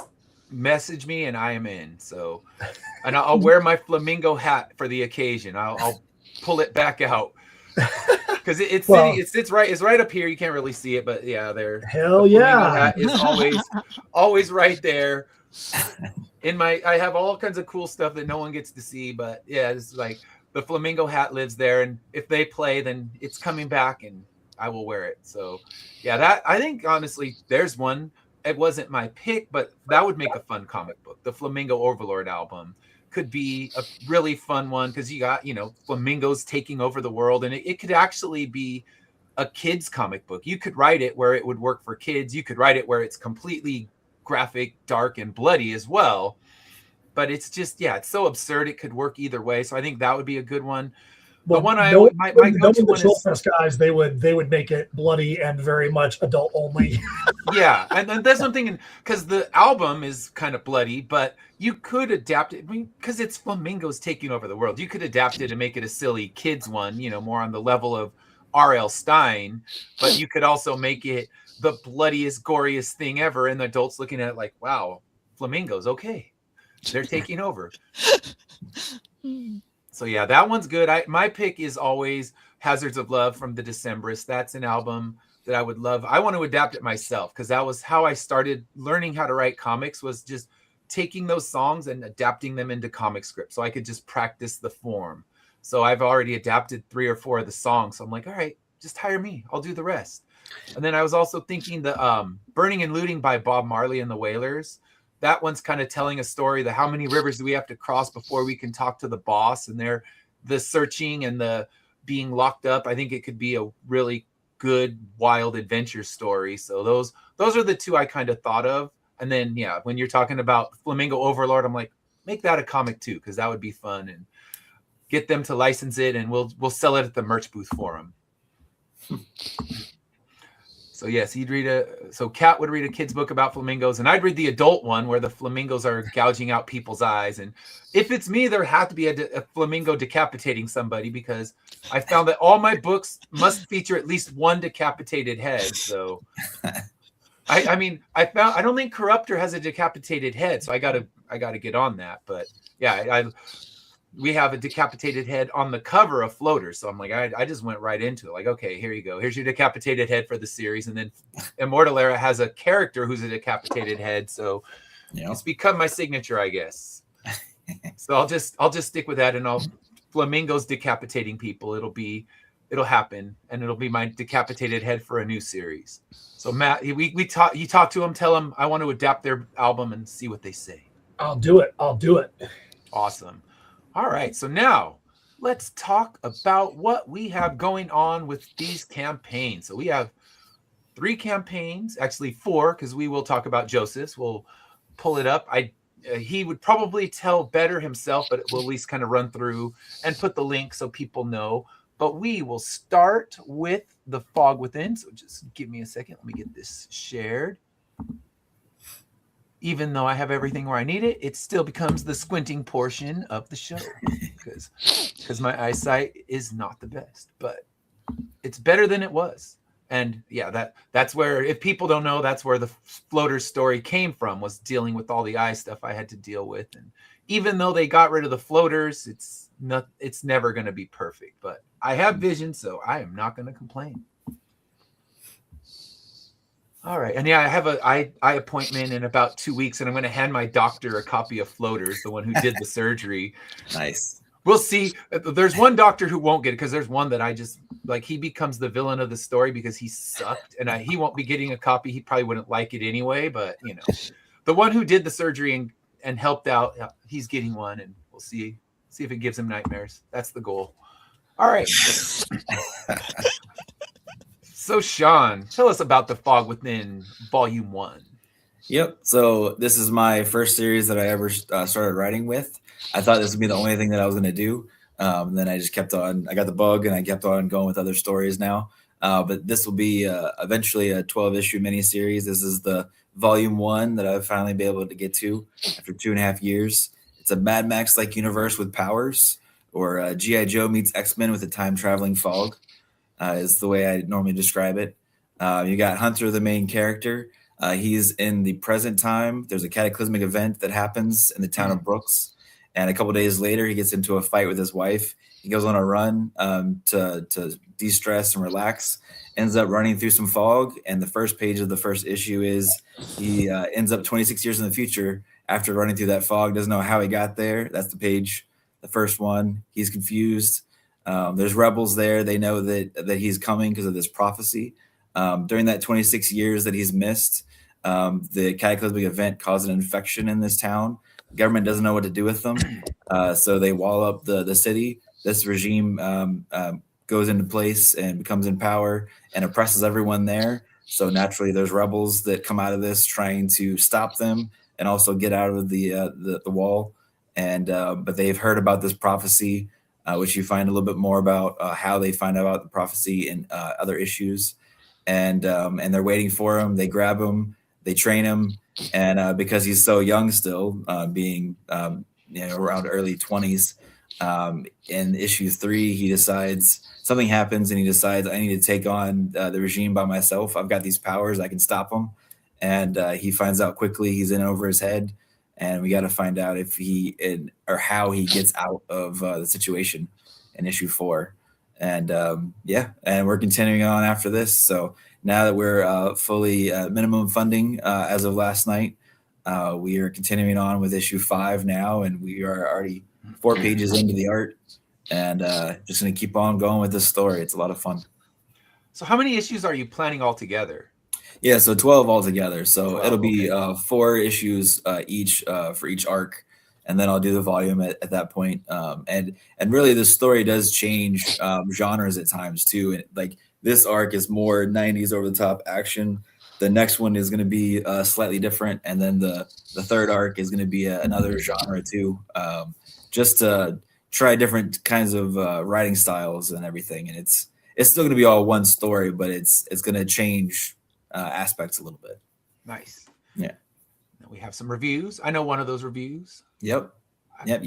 message me and I am in. So, and I'll wear my flamingo hat for the occasion. I'll pull it back out. Because it's right up here. You can't really see it, but yeah, Hell yeah, hat is always right there. I have all kinds of cool stuff that no one gets to see, but yeah, it's like the flamingo hat lives there, and if they play, then it's coming back, and I will wear it. So yeah, that I think honestly, there's one. It wasn't my pick, but that would make a fun comic book. The Flamingo Overlord album could be a really fun one, because you got, flamingos taking over the world, and it could actually be a kid's comic book. You could write it where it would work for kids. You could write it where it's completely graphic, dark, and bloody as well. But it's just, it's so absurd. It could work either way. So I think that would be a good one. Well, the one my go-to one is Trollfest guys. They would make it bloody and very much adult only. Yeah, and that's one thing, because the album is kind of bloody, but you could adapt it, because it's flamingos taking over the world. You could adapt it and make it a silly kids one, more on the level of R.L. Stine, but you could also make it the bloodiest, goriest thing ever, and the adults looking at it like, wow, flamingos, okay, they're taking over. So yeah, that one's good. My pick is always Hazards of Love from the Decemberists. That's an album that I would love. I want to adapt it myself, because that was how I started learning how to write comics, was just taking those songs and adapting them into comic script, so I could just practice the form. So I've already adapted 3 or 4 of the songs. So I'm like, all right, just hire me. I'll do the rest. And then I was also thinking the Burning and Looting by Bob Marley and the Wailers. That one's kind of telling a story that how many rivers do we have to cross before we can talk to the boss, and the searching and the being locked up. I think it could be a really good wild adventure story. So those are the 2 I kind of thought of. And then yeah, when you're talking about Flamingo Overlord, I'm like, make that a comic too, because that would be fun, and get them to license it, and we'll sell it at the merch booth for them. So yes, Kat would read a kid's book about flamingos, and I'd read the adult one where the flamingos are gouging out people's eyes. And if it's me, there had to be a flamingo decapitating somebody, because I found that all my books must feature at least one decapitated head. So I don't think Corruptor has a decapitated head, so I gotta get on that. But yeah, we have a decapitated head on the cover of Floaters. So I'm like, I just went right into it. Like, okay, here you go. Here's your decapitated head for the series. And then Immortal Era has a character who's a decapitated head. So it's become my signature, I guess. So I'll just stick with that, and flamingos decapitating people. It'll happen, and it'll be my decapitated head for a new series. So Matt, you talk to them, tell them I want to adapt their album and see what they say. I'll do it. Awesome. All right, so now let's talk about what we have going on with these campaigns. So we have 3 campaigns, actually 4, because we will talk about Joseph's. We'll pull it up. He would probably tell better himself, but we'll at least kind of run through and put the link so people know. But we will start with The Fog Within. So just give me a second. Let me get this shared. Even though I have everything where I need it, it still becomes the squinting portion of the show, because my eyesight is not the best, but it's better than it was. And yeah, that's where, if people don't know, that's where the Floaters story came from, was dealing with all the eye stuff I had to deal with. And even though they got rid of the floaters, it's never going to be perfect, but I have vision, so I am not going to complain. All right. And yeah, I have an eye appointment in about 2 weeks, and I'm going to hand my doctor a copy of Floaters, the one who did the surgery. Nice. We'll see. There's one doctor who won't get it, because there's one that I just, like, he becomes the villain of the story because he sucked, and he won't be getting a copy. He probably wouldn't like it anyway, but, you know. The one who did the surgery and helped out. He's getting one, and we'll see if it gives him nightmares. That's the goal. All right. So Sean, tell us about The Fog Within Volume 1. Yep. So this is my first series that I ever started writing with. I thought this would be the only thing that I was going to do. And then I just kept on. I got the bug, and I kept on going with other stories now. But this will be eventually a 12-issue miniseries. This is the Volume 1 that I've finally been able to get to after 2.5 years. It's a Mad Max-like universe with powers, or G.I. Joe meets X-Men with a time-traveling fog, is the way I normally describe it. You got Hunter, the main character. He's in the present time. There's a cataclysmic event that happens in the town of Brooks. And a couple days later, he gets into a fight with his wife. He goes on a run to de-stress and relax, ends up running through some fog. And the first page of the first issue is he ends up 26 years in the future after running through that fog, doesn't know how he got there. That's the page, the first one. He's confused. There's rebels there. They know that he's coming because of this prophecy. During that 26 years that he's missed, the cataclysmic event caused an infection in this town. The government doesn't know what to do with them, so they wall up the city. This regime goes into place and becomes in power and oppresses everyone there. So naturally, there's rebels that come out of this trying to stop them and also get out of the wall. And but they've heard about this prophecy, which you find a little bit more about how they find out about the prophecy in other issues. And they're waiting for him. They grab him, they train him, and because he's so young still, being around early 20s, in issue 3, he decides something happens, and he decides, I need to take on the regime by myself. I've got these powers, I can stop them. And he finds out quickly he's in over his head, and we got to find out if or how he gets out of the situation in issue 4. And and we're continuing on after this. So now that we're fully minimum funding as of last night, we are continuing on with issue 5 now, and we are already 4 pages into the art, and just going to keep on going with this story. It's a lot of fun. So how many issues are you planning altogether? Yeah, so 12 altogether. So 12, it'll be 4 issues each for each arc. And then I'll do the volume at that point. And really, the story does change genres at times too. And like this arc is more 90s over the top action. The next one is going to be slightly different, and then the third arc is going to be another genre too. Just to try different kinds of writing styles and everything. And it's still going to be all one story, but it's going to change aspects a little bit. Nice. Yeah. We have some reviews. I know one of those reviews. Yep. I think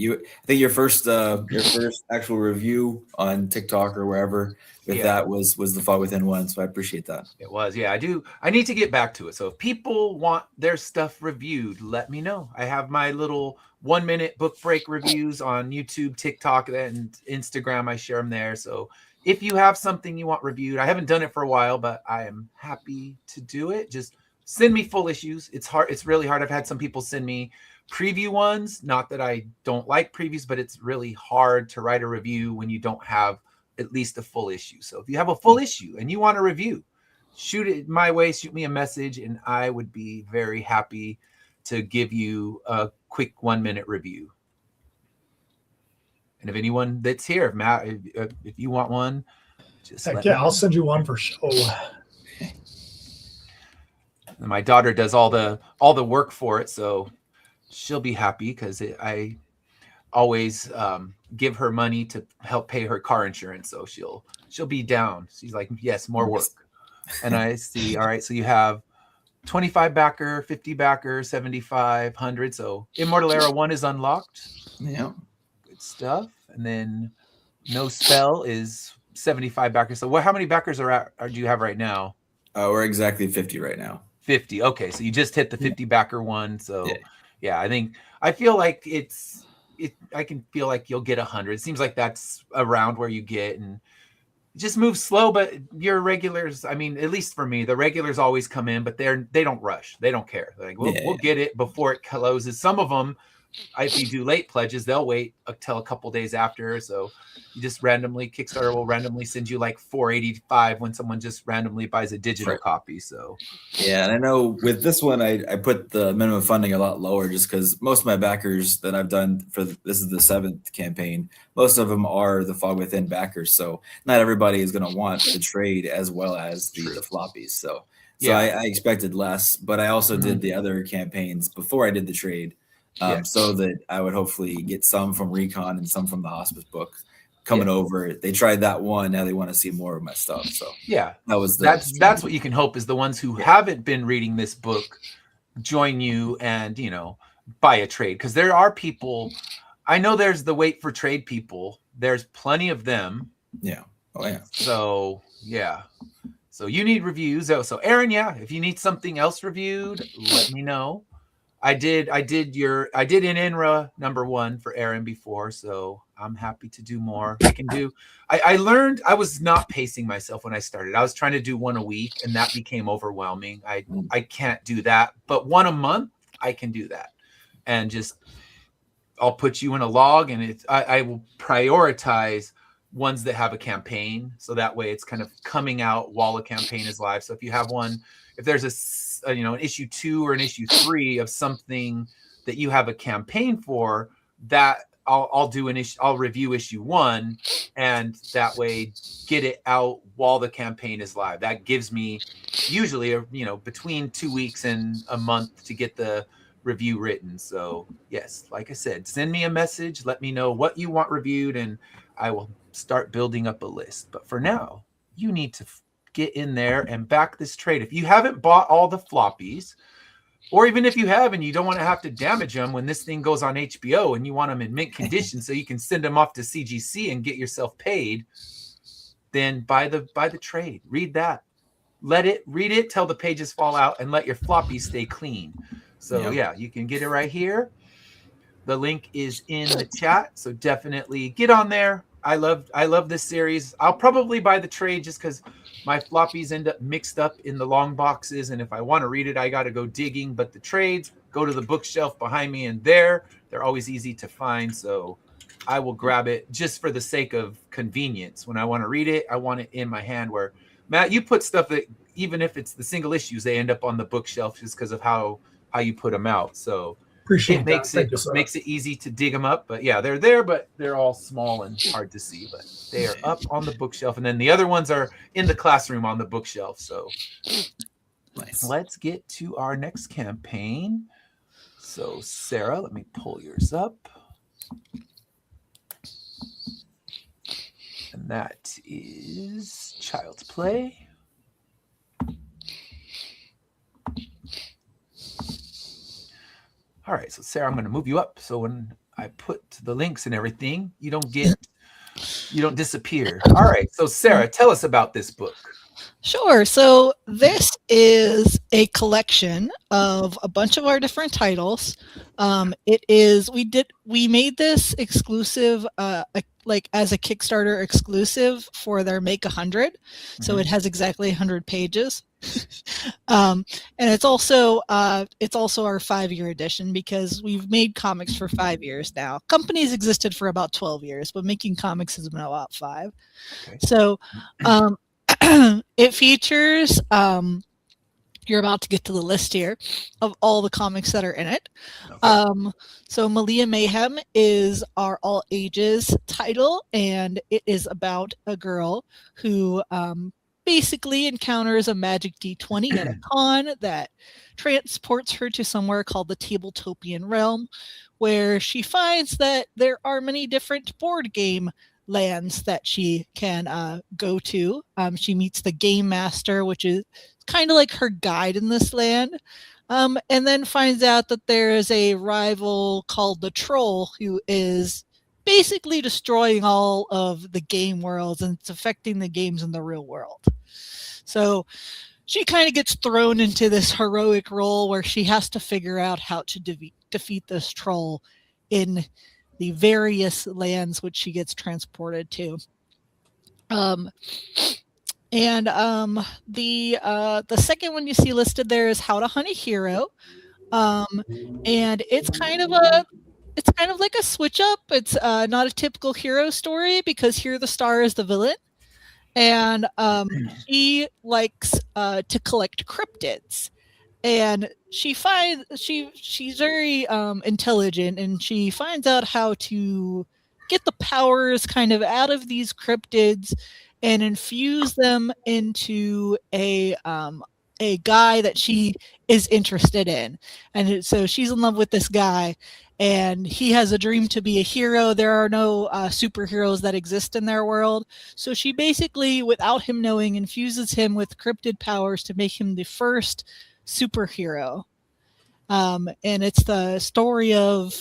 your first actual review on TikTok or wherever with that was the Fog Within one. So I appreciate that. It was. Yeah, I do. I need to get back to it. So if people want their stuff reviewed, let me know. I have my little 1-minute book break reviews on YouTube, TikTok, and Instagram. I share them there. So if you have something you want reviewed, I haven't done it for a while, but I am happy to do it. Just send me full issues. It's hard. It's really hard. I've had some people send me preview ones. Not that I don't like previews, but it's really hard to write a review when you don't have at least a full issue. So if you have a full issue and you want a review, shoot it my way, shoot me a message, and I would be very happy to give you a quick 1-minute review. And if anyone that's here, Matt, if you want one, just let me know. I'll send you one for sure. And my daughter does all the work for it, so she'll be happy because I always give her money to help pay her car insurance. So she'll be down. She's like, yes, more work. And I see, all right, so you have 25 backer, 50 backer, 75, 100. So Immortal Era 1 is unlocked. Yeah. Good stuff. And then No Spell is 75 backers. So how many backers do you have right now? We're exactly 50 right now. 50. Okay, so you just hit the 50 backer one. So yeah, I feel like I can feel like you'll get 100. It seems like that's around where you get, and just move slow. But your regulars, I mean, at least for me, the regulars always come in, but they don't rush. They don't care. Like we'll get it before it closes. Some of them if you do late pledges, they'll wait until a couple days after. So you just randomly, Kickstarter will randomly send you like $4.85 when someone just randomly buys a digital copy. So yeah, and I know with this one, I put the minimum funding a lot lower just because most of my backers that I've done this is the 7th campaign. Most of them are the Fog Within backers, so not everybody is going to want the trade as well as the floppies. So yeah, I expected less, but I also did the other campaigns before I did the trade, so that I would hopefully get some from Recon and some from the Hospice book coming over. They tried that one, now they want to see more of my stuff. So yeah, that's what you can hope is the ones who haven't been reading this book join you and buy a trade, because there are people. I know there's the wait for trade people. There's plenty of them. Yeah. Oh yeah. So yeah. So you need reviews. Oh, so Aaron, if you need something else reviewed, let me know. I did in INRA #1 for Aaron before, so I'm happy to do more. I learned I was not pacing myself when I started. I was trying to do one a week, and that became overwhelming. I can't do that, but one a month I can do that. And just I'll put you in a log, and I will prioritize ones that have a campaign, so that way it's kind of coming out while a campaign is live. So if you have one, if there's an issue 2 or an issue 3 of something that you have a campaign for, that I'll do I'll review issue 1, and that way get it out while the campaign is live. That gives me usually between 2 weeks and a month to get the review written. So yes, like I said, send me a message, let me know what you want reviewed, and I will start building up a list. But for now, you need to get in there and back this trade. If you haven't bought all the floppies, or even if you have and you don't want to have to damage them when this thing goes on HBO and you want them in mint condition so you can send them off to CGC and get yourself paid, then buy the trade. Read that. Read it till the pages fall out, and let your floppies stay clean. So you can get it right here. The link is in the chat, so definitely get on there. I love this series. I'll probably buy the trade just because my floppies end up mixed up in the long boxes, and if I want to read it, I got to go digging. But the trades go to the bookshelf behind me, and they're always easy to find. So I will grab it just for the sake of convenience. When I want to read it, I want it in my hand. Where Matt, you put stuff that even if it's the single issues, they end up on the bookshelf just because of how you put them out. So Appreciate it makes it easy to dig them up. But yeah, they're there, but they're all small and hard to see. But they are up on the bookshelf, and then the other ones are in the classroom on the bookshelf. So nice. Let's get to our next campaign. So Sarah, let me pull yours up. And that is Child's Play. All right, so Sarah, I'm going to move you up. So when I put the links and everything, you don't disappear. All right, so Sarah, tell us about this book. Sure. So this is a collection of a bunch of our different titles. We made this exclusive, like as a Kickstarter exclusive for their Make 100. So it has exactly 100 pages. And it's also our 5-year edition, because we've made comics for 5 years now. Companies existed for about 12 years, but making comics has been about 5. Okay. So it features, you're about to get to the list here of all the comics that are in it. Okay. So Malia Mayhem is our all ages title, and it is about a girl who basically encounters a magic D20 at a con that transports her to somewhere called the Tabletopian Realm, where she finds that there are many different board game lands that she can go to. She meets the Game Master, which is kind of like her guide in this land, and then finds out that there is a rival called the Troll, who is basically destroying all of the game worlds, and it's affecting the games in the real world. So she kind of gets thrown into this heroic role where she has to figure out how to defeat this troll in the various lands which she gets transported to. The second one you see listed there is How to Hunt a Hero. And it's kind of it's kind of like a switch up. It's not a typical hero story because here the star is the villain, and she likes to collect cryptids. And she's very intelligent, and she finds out how to get the powers kind of out of these cryptids and infuse them into a guy that she is interested in. And so she's in love with this guy, and he has a dream to be a hero. There are no superheroes that exist in their world. So she basically, without him knowing, infuses him with cryptid powers to make him the first superhero. And it's the story of,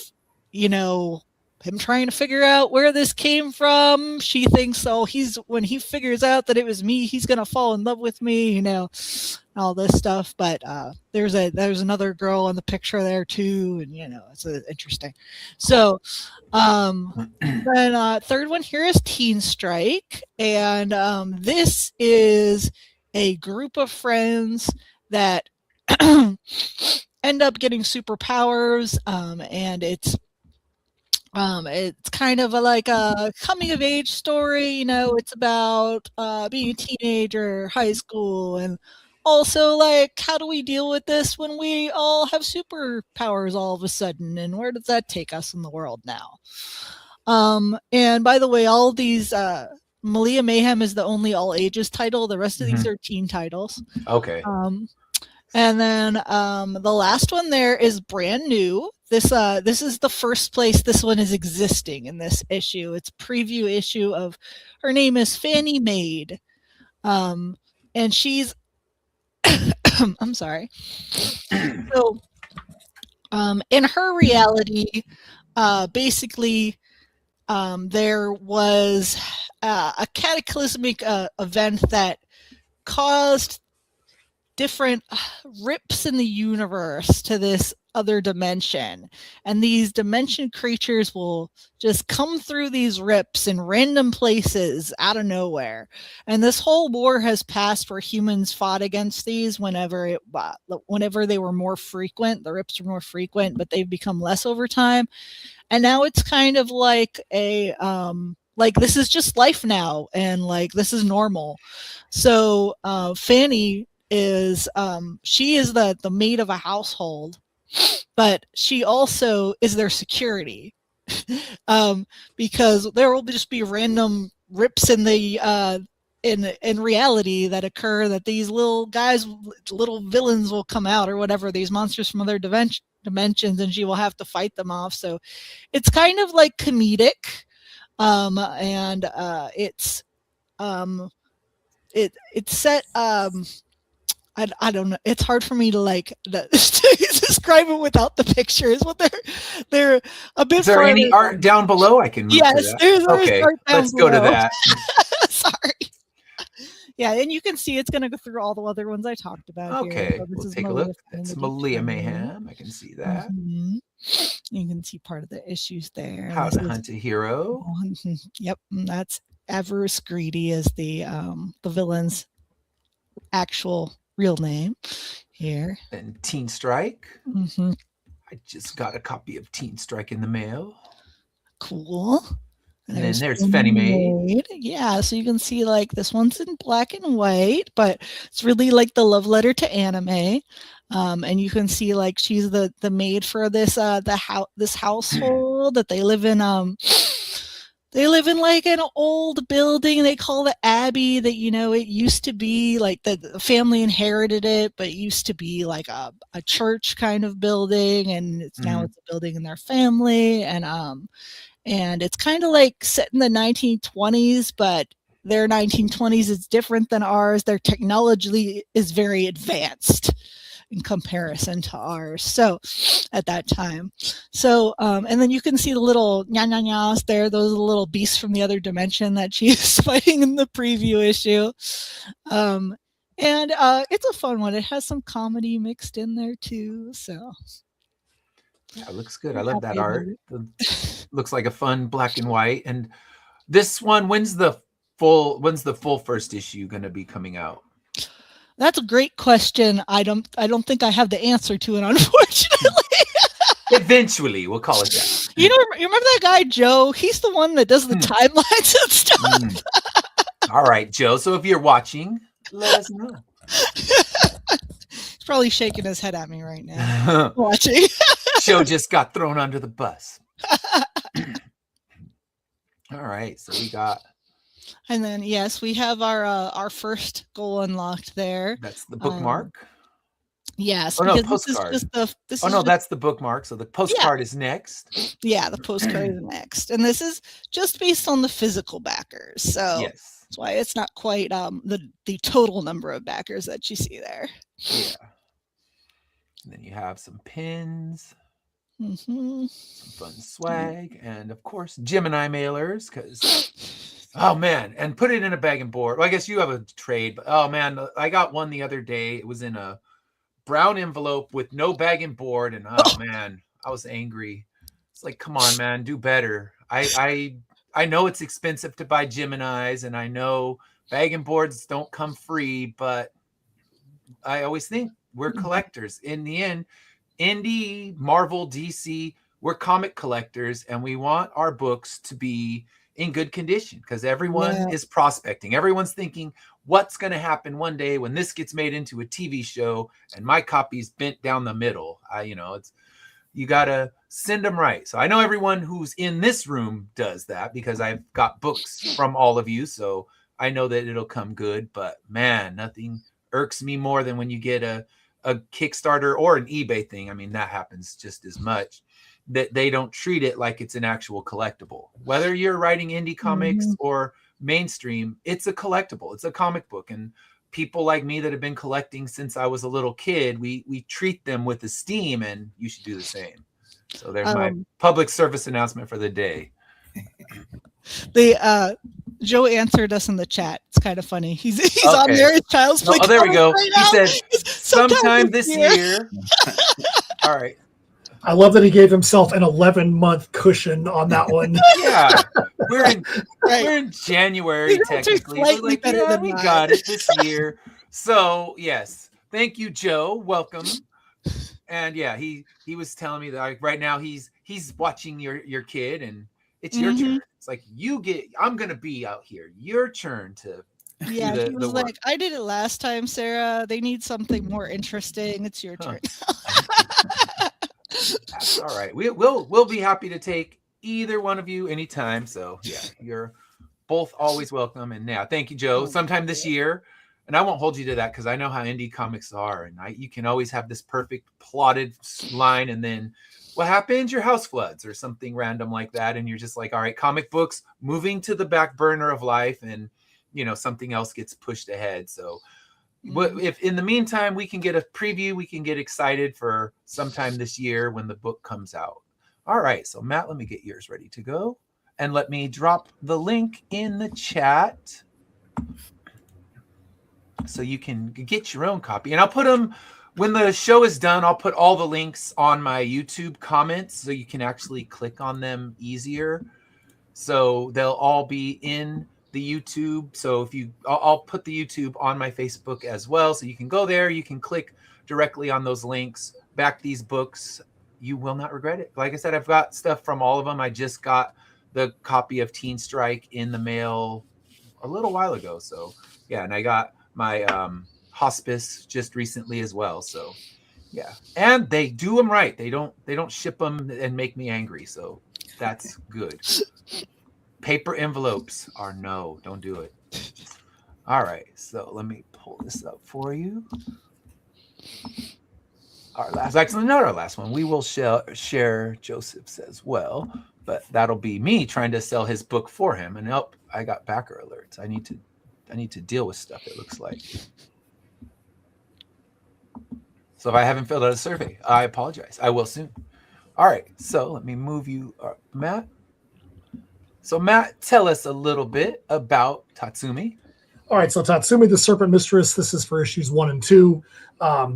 him trying to figure out where this came from. She thinks, when he figures out that it was me, he's gonna fall in love with me, all this stuff. But there's another girl in the picture there too, and it's interesting. So then third one here is Teen Strike, and this is a group of friends that end up getting superpowers, and it's kind of like a coming of age story. It's about being a teenager, high school, and also like how do we deal with this when we all have superpowers all of a sudden, and where does that take us in the world now? And by the way, all of these Malia Mayhem is the only all ages title. The rest of these are teen titles. Okay. And then the last one there is brand new. This is the first place this one is existing in this issue. It's a preview issue of, her name is Fanny Maid. And she's, I'm sorry. So in her reality, basically, there was a cataclysmic event that caused different rips in the universe to this other dimension, and these dimension creatures will just come through these rips in random places out of nowhere. And this whole war has passed where humans fought against these whenever they were more frequent. The rips were more frequent, but they've become less over time. And now it's kind of like a like this is just life now, and like this is normal. So Fanny is she is the maid of a household, but she also is their security, because there will just be random rips in the in reality that occur, that these little guys, little villains will come out, or whatever, these monsters from other dimensions, and she will have to fight them off. So it's kind of like comedic, and it's set I don't know. It's hard for me to describe it without the pictures. But they're a bit. Is there any art down below I can? Yes, there's okay. Art down Let's below. go to that. Sorry. Yeah, and you can see it's going to go through all the other ones I talked about. Okay, Here. So we'll take a look. It's Malia Mayhem. I can see that. Mm-hmm. You can see part of the issues there. How to Hunt a Hero. Yep, that's Avarice Greedy is the villain's actual real name here. And Teen Strike. Mm-hmm. I just got a copy of Teen Strike in the mail. Cool. And then there's Fanny Maid. Yeah, so you can see like this one's in black and white, but it's really like the love letter to anime. And you can see like she's the maid for this this household that they live in. They live in like an old building they call the Abbey, that it used to be like the family inherited it, but it used to be like a church kind of building, and now it's a building in their family, and it's kind of like set in the 1920s, but their 1920s is different than ours. Their technology is very advanced in comparison to ours. So at that time. So, and then you can see the little nya-nya-nyas there. Those are the little beasts from the other dimension that she's fighting in the preview issue. And it's a fun one. It has some comedy mixed in there too. So. Yeah, it looks good. I love that art. Looks like a fun black and white. And this one, when's the full first issue going to be coming out? That's a great question. I don't think I have the answer to it, unfortunately. Eventually, we'll call it that. You remember that guy Joe? He's the one that does the timelines and stuff. All right, Joe. So if you're watching, let us know. He's probably shaking his head at me right now. Watching. Joe just got thrown under the bus. All right, so we got. And then yes, we have our first goal unlocked there. That's the bookmark. Yes. Oh no, because postcard. That's the bookmark. So the postcard is next. Yeah, the postcard is next, and this is just based on the physical backers. So Yes. that's why it's not quite the total number of backers that you see there. Yeah. And then you have some pins. Mm-hmm. Some fun swag, and of course Gemini mailers, because oh man, and put it in a bag and board. Well, I guess you have a trade, but oh man, I got one the other day. It was in a brown envelope with no bag and board, and oh man, I was angry. It's like, come on, man, do better. I know it's expensive to buy Geminis, and I know bag and boards don't come free, but I always think we're collectors. In the end, Indie, Marvel, DC, we're comic collectors, and we want our books to be in good condition because everyone is prospecting. Everyone's thinking, what's going to happen one day when this gets made into a TV show and my copy's bent down the middle? You got to send them right. So I know everyone who's in this room does that because I've got books from all of you. So I know that it'll come good, but man, nothing irks me more than when you get a Kickstarter or an eBay thing. I mean, that happens just as much, that they don't treat it like it's an actual collectible. Whether you're writing indie comics or mainstream, it's a collectible. It's a comic book. And people like me that have been collecting since I was a little kid, we treat them with esteem, and you should do the same. So there's my public service announcement for the day. Joe answered us in the chat. It's kind of funny. He's on there. Child's Play. Oh, there we go. Right he said sometime this year. All right. I love that he gave himself an 11-month cushion on that one. Yeah, we're in January technically. We're like, yeah, we got it this year. So yes, thank you, Joe. Welcome. And yeah, he was telling me that like, right now he's watching your kid, and it's your turn. It's like I'm gonna be out here. Your turn to. Yeah, he was like, I did it last time, Sarah. They need something more interesting. It's your turn. That's all right. We'll be happy to take either one of you anytime. So yeah, you're both always welcome. And yeah, thank you, Joe. Sometime this year, and I won't hold you to that because I know how indie comics are, and you can always have this perfect plotted line, and then what happens? Your house floods or something random like that, and you're just like, all right, comic books moving to the back burner of life, and something else gets pushed ahead. So if in the meantime we can get a preview, we can get excited for sometime this year when the book comes out. All right, so Matt, let me get yours ready to go, and let me drop the link in the chat so you can get your own copy, and I'll put them when the show is done. I'll put all the links on my YouTube comments so you can actually click on them easier. So they'll all be in the YouTube. So I'll put the YouTube on my Facebook as well. So you can go there, you can click directly on those links, back these books. You will not regret it. Like I said, I've got stuff from all of them. I just got the copy of Teen Strike in the mail a little while ago. So yeah, and I got my Hospice just recently as well. So yeah, and they do them right. They don't ship them and make me angry. So that's good. Paper envelopes are no, don't do it. All right, so let me pull this up for you. Actually not our last one. We will share Joseph's as well, but that'll be me trying to sell his book for him. And I got backer alerts. I need to deal with stuff, it looks like. So if I haven't filled out a survey, I apologize. I will soon. All right, so let me move you up, Matt. So Matt, tell us a little bit about Tatsumi. All right, so Tatsumi, the Serpent Mistress, this is for issues 1 and 2.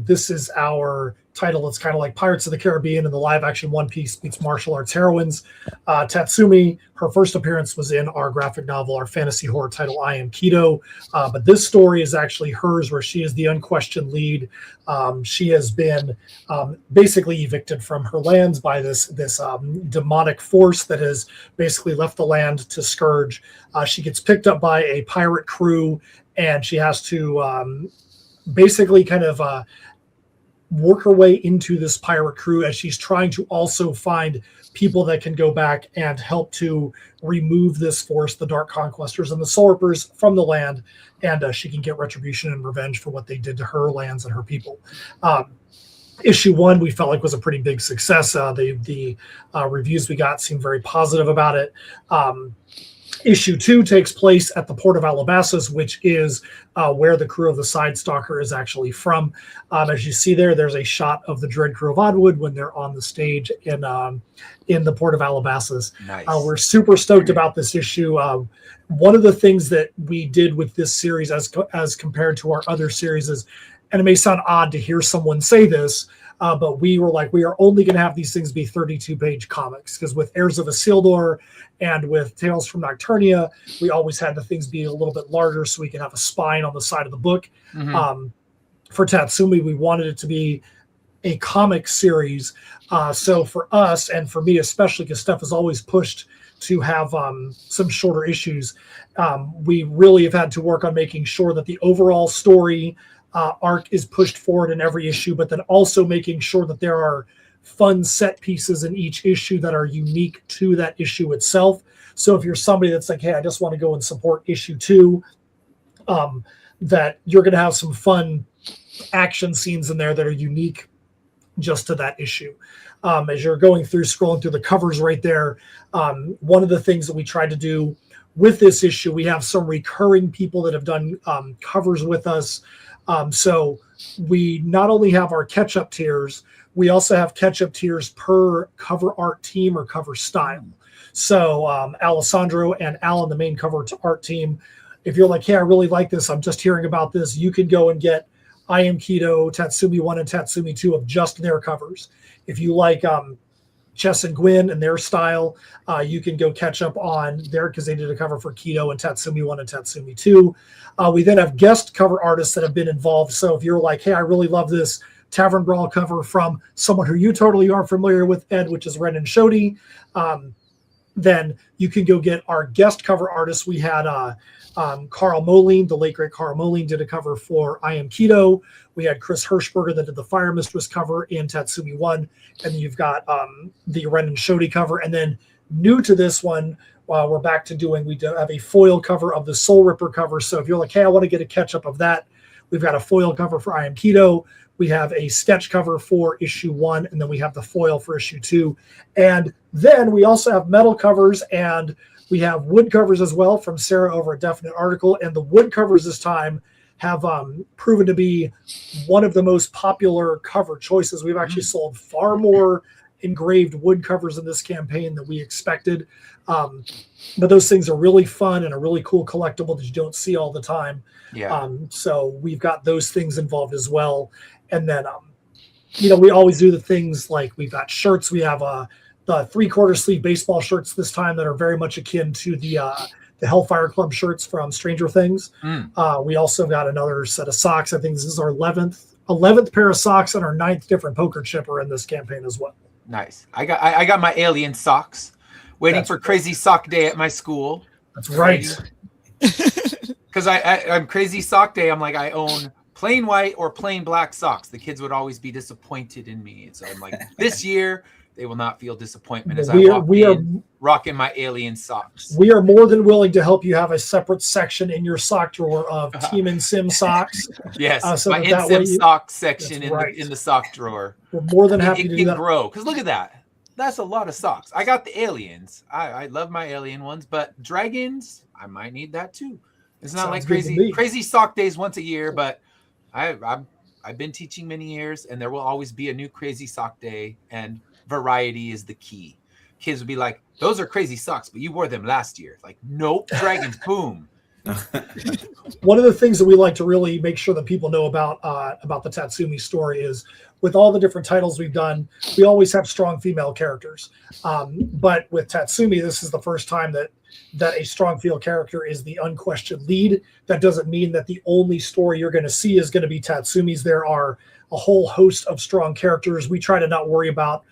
This is our title. It's kind of like Pirates of the Caribbean in the live action One Piece meets martial arts heroines. Tatsumi, her first appearance was in our graphic novel, our fantasy horror title, I Am Kido. But this story is actually hers, where she is the unquestioned lead. She has been basically evicted from her lands by this demonic force that has basically left the land to scourge. She gets picked up by a pirate crew, and she has to basically kind of work her way into this pirate crew as she's trying to also find people that can go back and help to remove this force, the Dark Conquestors and the Soul Rippers, from the land, and she can get retribution and revenge for what they did to her lands and her people. Issue 1 we felt like was a pretty big success. The reviews we got seemed very positive about it. Issue 2 takes place at the port of Alabasas, which is where the crew of the Side Stalker is actually from. As you see there, there's a shot of the Dread Crew of Oddwood when they're on the stage in the port of Alabasas. Nice. We're super stoked about this issue. One of the things that we did with this series as compared to our other series is, and it may sound odd to hear someone say this, but we were like, we are only going to have these things be 32-page comics, because with Heirs of Isildur and with Tales from Nocturnia, we always had the things be a little bit larger so we can have a spine on the side of the book. Mhm. For Tatsumi, we wanted it to be a comic series. So for us, and for me especially, because Steph has always pushed to have some shorter issues, we really have had to work on making sure that the overall story arc is pushed forward in every issue, but then also making sure that there are fun set pieces in each issue that are unique to that issue itself. So if you're somebody that's like, hey, I just want to go and support issue 2, that you're going to have some fun action scenes in there that are unique just to that issue. As you're going through, scrolling through the covers right there, one of the things that we tried to do with this issue, we have some recurring people that have done covers with us. So we not only have our catch-up tiers, we also have catch-up tiers per cover art team or cover style. So Alessandro and Alan, the main cover art team, if you're like, hey, I really like this, I'm just hearing about this, you can go and get I Am Kido, Tatsumi 1 and Tatsumi 2 of just their covers. If you like Chess and Gwyn and their style, you can go catch up on there, because they did a cover for Kido and Tatsumi 1 and Tatsumi 2. We then have guest cover artists that have been involved. So if you're like, hey, I really love this Tavern Brawl cover from someone who you totally are familiar with, Ed, which is Renan Shoddy, then you can go get our guest cover artists. We had Carl Moline, the late great Carl Moline, did a cover for I Am Kido. We had Chris Hirschberger that did the Fire Mistress cover in Tatsumi 1. And then you've got the Renan Shoddy cover. And then new to this one, we're back to doing, we do have a foil cover of the Soul Ripper cover. So if you're like, hey, I want to get a catch up of that, we've got a foil cover for I Am Kido. We have a sketch cover for issue 1, and then we have the foil for issue 2. And then we also have metal covers, and we have wood covers as well from Sarah over at Definite Article. And the wood covers this time have proven to be one of the most popular cover choices. We've actually sold far more engraved wood covers in this campaign than we expected. But those things are really fun and a really cool collectible that you don't see all the time. Yeah. So we've got those things involved as well. And then, we always do the things like we've got shirts. We have the 3/4 sleeve baseball shirts this time that are very much akin to the Hellfire Club shirts from Stranger Things. We also got another set of socks. I think this is our 11th pair of socks and our 9th different poker chipper in this campaign as well. Nice. I got my alien socks waiting for Crazy Sock Day at my school. That's right. Because I'm Crazy Sock Day. I'm like, I own plain white or plain black socks. The kids would always be disappointed in me. So I'm like, this year they will not feel disappointment as I walk in rocking my alien socks. We are more than willing to help you have a separate section in your sock drawer of Team and Sim socks. Yes, so my that Sim way sock section right. in the sock drawer. We're more than happy it to can do that. grow, because look at that. That's a lot of socks. I got the aliens. I love my alien ones, but dragons, I might need that too. It's not Sounds like crazy sock days once a year, but I've been teaching many years, and there will always be a new Crazy Sock Day, and variety is the key. Kids would be like, those are crazy socks, but you wore them last year. Like, nope, dragons, boom. One of the things that we like to really make sure that people know about the Tatsumi story is, with all the different titles we've done, we always have strong female characters. But with Tatsumi, this is the first time that a strong female character is the unquestioned lead. That doesn't mean that the only story you're going to see is going to be Tatsumi's. There are a whole host of strong characters. We try to not worry about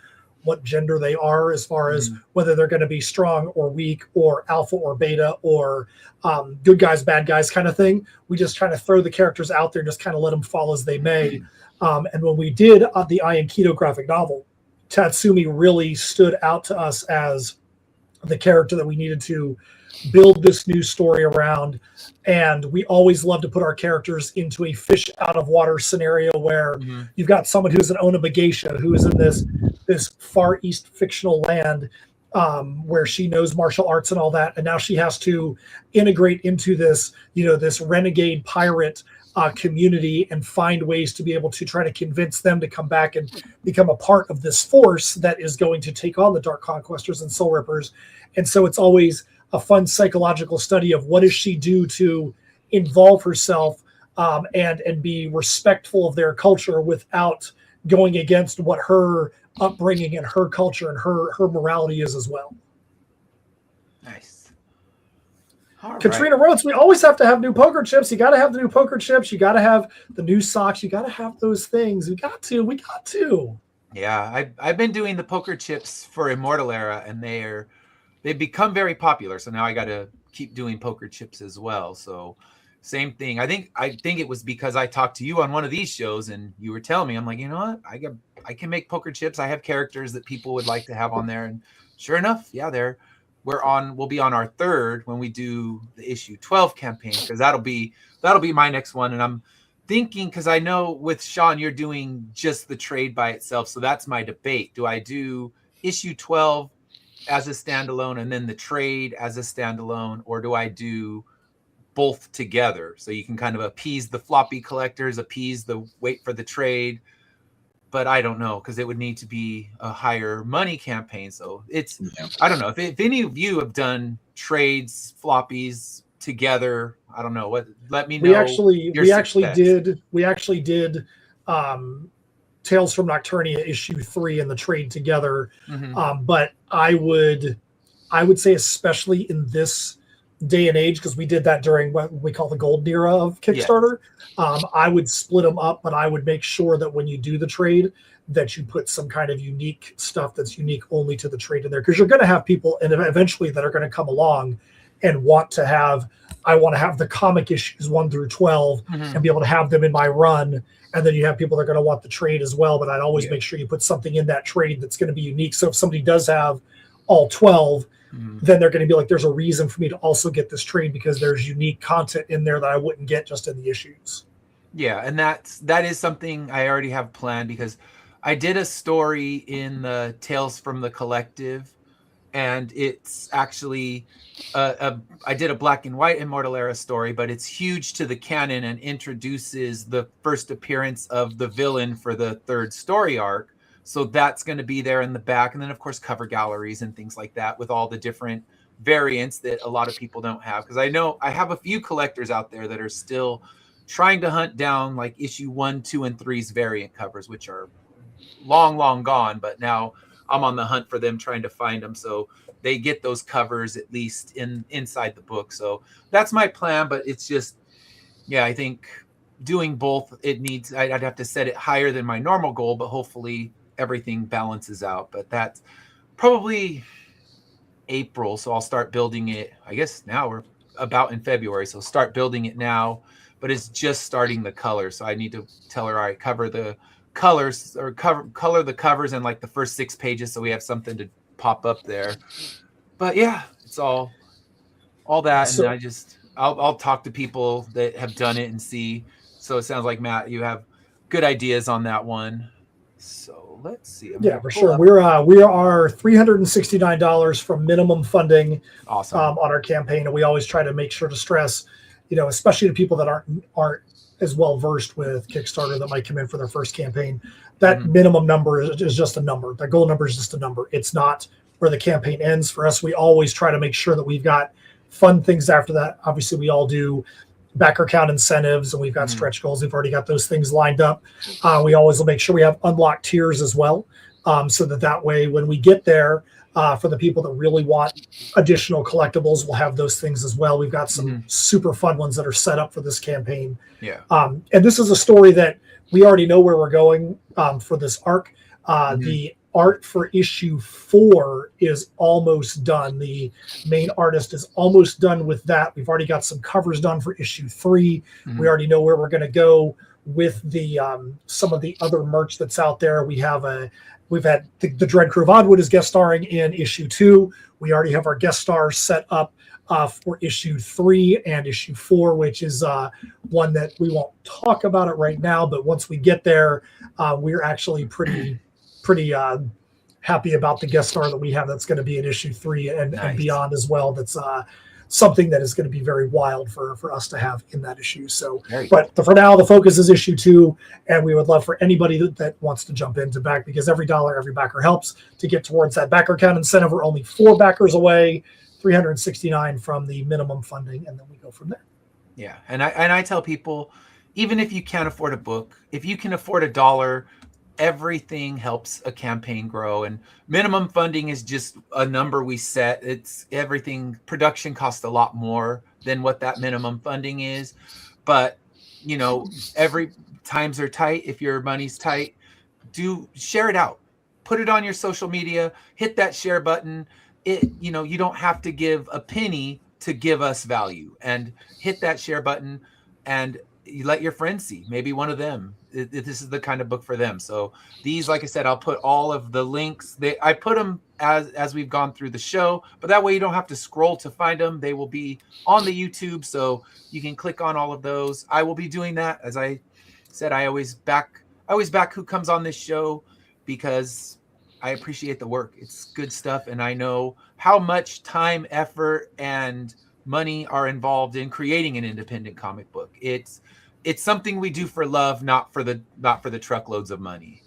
what gender they are, as far as whether they're going to be strong or weak or alpha or beta or good guys, bad guys kind of thing. We just kind of throw the characters out there and just kind of let them fall as they may. And when we did the I Keto graphic novel, Tatsumi really stood out to us as the character that we needed to build this new story around. And we always love to put our characters into a fish out of water scenario where you've got someone who's an Onaba geisha who is in this Far East fictional land where she knows martial arts and all that, and now she has to integrate into this, this renegade pirate community and find ways to be able to try to convince them to come back and become a part of this force that is going to take on the Dark Conquestors and Soul Rippers. And so it's always a fun psychological study of what does she do to involve herself and be respectful of their culture without going against what her upbringing and her culture and her morality is as well. Nice. All Katrina Rhodes, we always have to have new poker chips. You got to have the new poker chips. You got to have the new socks. You got to have those things. We got to. Yeah, I've been doing the poker chips for Immortal Era, and they've become very popular. So now I got to keep doing poker chips as well. So same thing. I think it was because I talked to you on one of these shows, and you were telling me, I'm like, you know what? I can make poker chips. I have characters that people would like to have on there, and sure enough, yeah, we'll be on our third when we do the issue 12 campaign, because that'll be my next one. And I'm thinking, because I know with Sean you're doing just the trade by itself, so that's my debate. Do I do issue 12 as a standalone and then the trade as a standalone, or do I do both together so you can kind of appease the floppy collectors, appease the wait for the trade? But I don't know, because it would need to be a higher money campaign. So I don't know if any of you have done trades, floppies together. I don't know. Let me know. We actually did Tales from Nocturnia issue 3 in the trade together. But I would say, especially in this day and age, because we did that during what we call the golden era of Kickstarter. I would split them up, but I would make sure that when you do the trade that you put some kind of unique stuff that's unique only to the trade in there, because you're going to have people and eventually that are going to come along and want to have the comic issues 1 through 12 and be able to have them in my run. And then you have people that are going to want the trade as well, but I'd always make sure you put something in that trade that's going to be unique. So if somebody does have all 12, then they're going to be like, there's a reason for me to also get this trade, because there's unique content in there that I wouldn't get just in the issues. Yeah, and that is something I already have planned, because I did a story in the Tales from the Collective, and it's actually I did a black and white Immortal Era story, but it's huge to the canon and introduces the first appearance of the villain for the third story arc. So that's going to be there in the back. And then, of course, cover galleries and things like that with all the different variants that a lot of people don't have. Because I know I have a few collectors out there that are still trying to hunt down like issue 1, 2, and 3's variant covers, which are long, long gone. But now I'm on the hunt for them, trying to find them. So they get those covers at least inside the book. So that's my plan. But it's just, I think doing both, I'd have to set it higher than my normal goal, but hopefully everything balances out. But that's probably April, so I'll start building it. I guess now we're about in February, so start building it now, but it's just starting the color. So I need to tell her, all right, cover the colors, or color the covers in like the first 6 pages, so we have something to pop up there. But yeah, it's all that. So, and I'll talk to people that have done it and see. So it sounds like, Matt, you have good ideas on that one. So let's see. For sure. We are $369 from minimum funding. Awesome. On our campaign, and we always try to make sure to stress, especially to people that aren't as well versed with Kickstarter that might come in for their first campaign. That minimum number is just a number. That goal number is just a number. It's not where the campaign ends. For us, we always try to make sure that we've got fun things after that. Obviously, we all do backer count incentives, and we've got stretch goals. We've already got those things lined up. We always will make sure we have unlocked tiers as well, so that way when we get there, for the people that really want additional collectibles, we'll have those things as well. We've got some super fun ones that are set up for this campaign. Yeah. And this is a story that we already know where we're going for this arc. The art for issue 4 is almost done. The main artist is almost done with that. We've already got some covers done for issue 3. We already know where we're going to go with the some of the other merch that's out there. We've had the Dread Crew of Oddwood is guest starring in issue 2. We already have our guest stars set up for issue 3 and issue 4, which is one that we won't talk about it right now, but once we get there, we're actually pretty happy about the guest star that we have that's going to be in issue 3 and beyond as well. That's something that is going to be very wild for us to have in that issue. So, but for now, the focus is issue 2, and we would love for anybody that wants to jump into back, because every dollar, every backer helps to get towards that backer count incentive. We're only 4 backers away, 369 from the minimum funding, and then we go from there. Yeah, and I tell people, even if you can't afford a book, if you can afford $1, everything helps a campaign grow. And minimum funding is just a number we set. It's everything. Production costs a lot more than what that minimum funding is, but every times are tight. If your money's tight, share it out, put it on your social media, hit that share button. You don't have to give a penny to give us value, and hit that share button, and you let your friends see. Maybe one of them, this is the kind of book for them. So these, like I said, I'll put all of the links. I put them as we've gone through the show, but that way you don't have to scroll to find them. They will be on the YouTube, so you can click on all of those. I will be doing that. As I said, I always back who comes on this show, because I appreciate the work. It's good stuff, and I know how much time, effort, and money are involved in creating an independent comic book. It's something we do for love, not for the truckloads of money.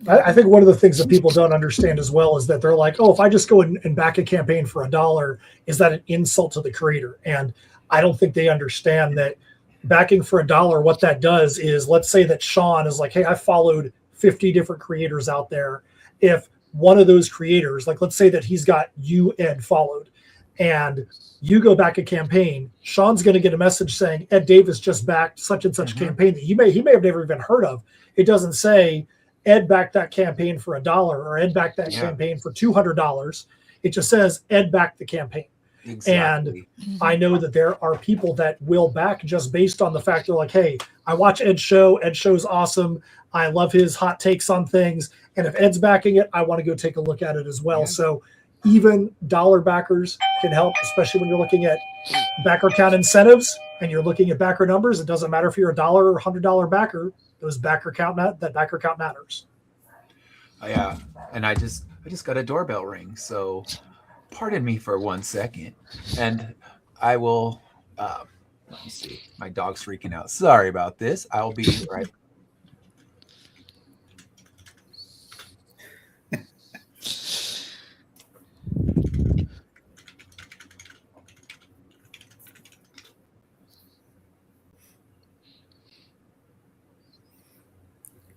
I think one of the things that people don't understand as well is that they're like, oh, if I just go and back a campaign for $1, is that an insult to the creator? And I don't think they understand that backing for $1, what that does is, let's say that Sean is like, hey, I followed 50 different creators out there. If one of those creators, like let's say that he's got you, Ed, followed, and you go back a campaign, Sean's going to get a message saying Ed Davis just backed such and such campaign that he may have never even heard of. It doesn't say Ed backed that campaign for $1 or Ed backed that campaign for $200. It just says Ed backed the campaign. Exactly. And I know that there are people that will back just based on the fact they're like, hey, I watch Ed's show. Ed's show's awesome. I love his hot takes on things. And if Ed's backing it, I want to go take a look at it as well. Yeah. So even dollar backers can help, especially when you're looking at backer count incentives and you're looking at backer numbers. It doesn't matter if you're $1 or $100 backer. That backer count matters. Yeah, and I just got a doorbell ring, so pardon me for 1 second, and I will. Let me see. My dog's freaking out. Sorry about this. I'll be right.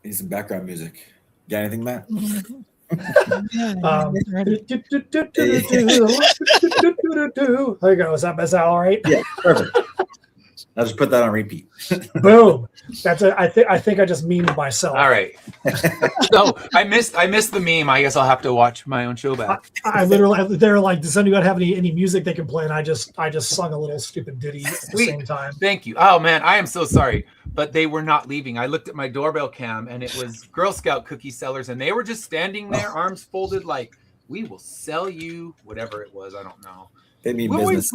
Need some background music. Got anything, Matt? There you go. Is that all right? Yeah, perfect. I'll just put that on repeat. Boom. That's it. I think I just memed myself. All right. So I missed the meme. I guess I'll have to watch my own show back. I literally, they're like, does anyone have any music they can play? And I just sung a little stupid ditty at the same time. Thank you. Oh man, I am so sorry, but they were not leaving. I looked at my doorbell cam and it was Girl Scout cookie sellers, and they were just standing there, arms folded, like, we will sell you whatever it was. I don't know. They mean business.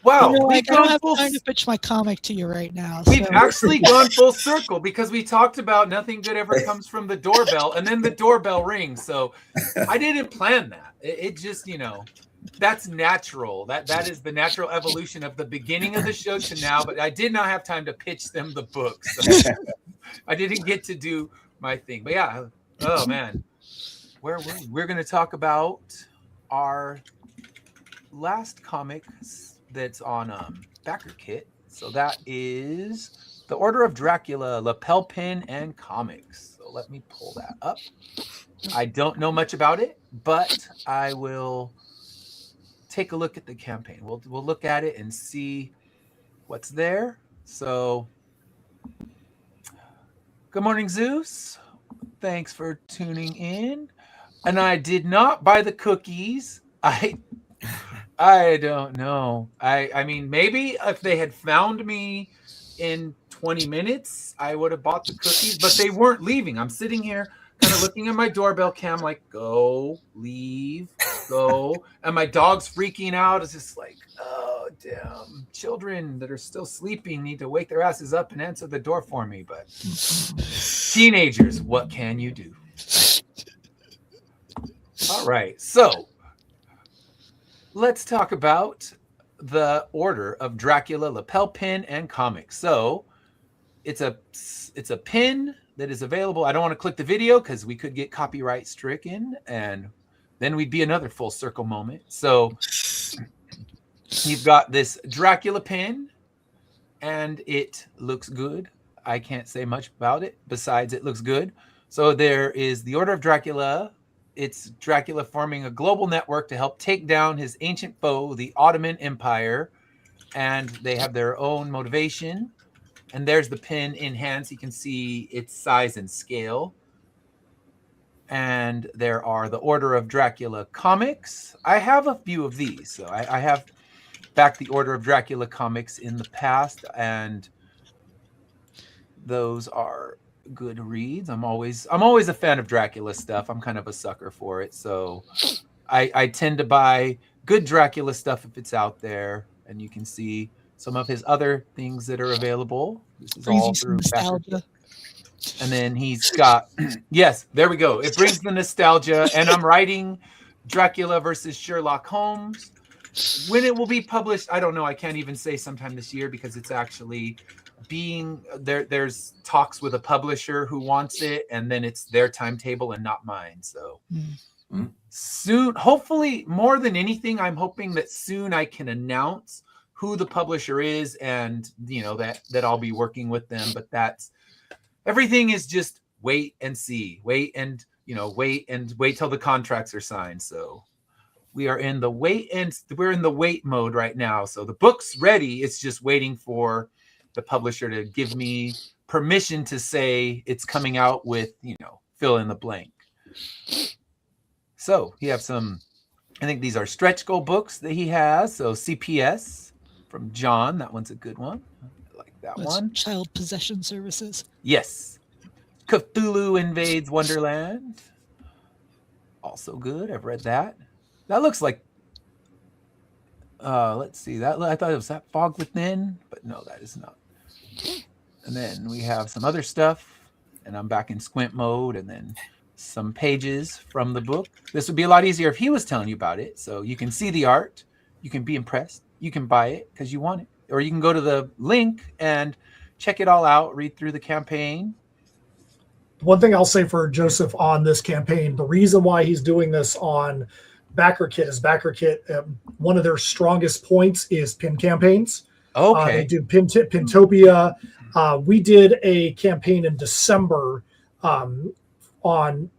Wow, I don't have time to pitch my comic to you right now. We've actually gone full circle because we talked about nothing good ever comes from the doorbell, and then the doorbell rings. So I didn't plan that. It just, that's natural. That is the natural evolution of the beginning of the show to now. But I did not have time to pitch them the book, so I didn't get to do my thing. But yeah, oh man, where were we? We're going to talk about our last comic. that's on BackerKit. So that is the Order of Dracula lapel pin and comics. So let me pull that up. I don't know much about it, but I will take a look at the campaign. We'll look at it and see what's there. So, good morning, Zeus. Thanks for tuning in. And I did not buy the cookies. I don't know. I mean, maybe if they had found me in 20 minutes, I would have bought the cookies, but they weren't leaving. I'm sitting here kind of looking at my doorbell cam like, go, leave, go. And my dog's freaking out. It's just like, oh, damn. Children that are still sleeping need to wake their asses up and answer the door for me. But teenagers, what can you do? All right. So let's talk about the Order of Dracula lapel pin and comics. So it's a pin that is available. I don't want to click the video because we could get copyright stricken and then we'd be another full circle moment. So you've got this Dracula pin and it looks good. I can't say much about it besides it looks good. So there is the Order of Dracula. It's Dracula forming a global network to help take down his ancient foe, the Ottoman Empire. And they have their own motivation. And there's the pin in hand, so you can see its size and scale. And there are the Order of Dracula comics. I have a few of these. So I have backed the Order of Dracula comics in the past, and those are good reads. I'm always a fan of Dracula stuff. I'm kind of a sucker for it. So I tend to buy good Dracula stuff if it's out there, and you can see some of his other things that are available. This is all through nostalgia. And then he's got, yes, there we go. It brings the nostalgia. And I'm writing Dracula versus Sherlock Holmes. When it will be published, I don't know. I can't even say sometime this year because it's actually being there. There's talks with a publisher who wants it, and then it's their timetable and not mine. So soon, hopefully, more than anything, I'm hoping that soon I can announce who the publisher is, and that I'll be working with them. But that's everything is just wait and see, wait till the contracts are signed. So we are in the wait mode right now. So the book's ready. It's just waiting for the publisher to give me permission to say it's coming out with, fill in the blank. So he have some, I think these are stretch goal books that he has. So CPS from John, that one's a good one. I like that one. Child Possession Services. Yes. Cthulhu Invades Wonderland. Also good. I've read that. That looks like, let's see. That I thought it was that Fog Within, but no, that is not. And then we have some other stuff, and I'm back in squint mode, and then some pages from the book. This would be a lot easier if he was telling you about it. So you can see the art, you can be impressed, you can buy it because you want it, or you can go to the link and check it all out, read through the campaign. One thing I'll say for Joseph on this campaign, the reason why he's doing this on BackerKit is BackerKit, one of their strongest points is pin campaigns. Okay. They do Pintopia. We did a campaign in December on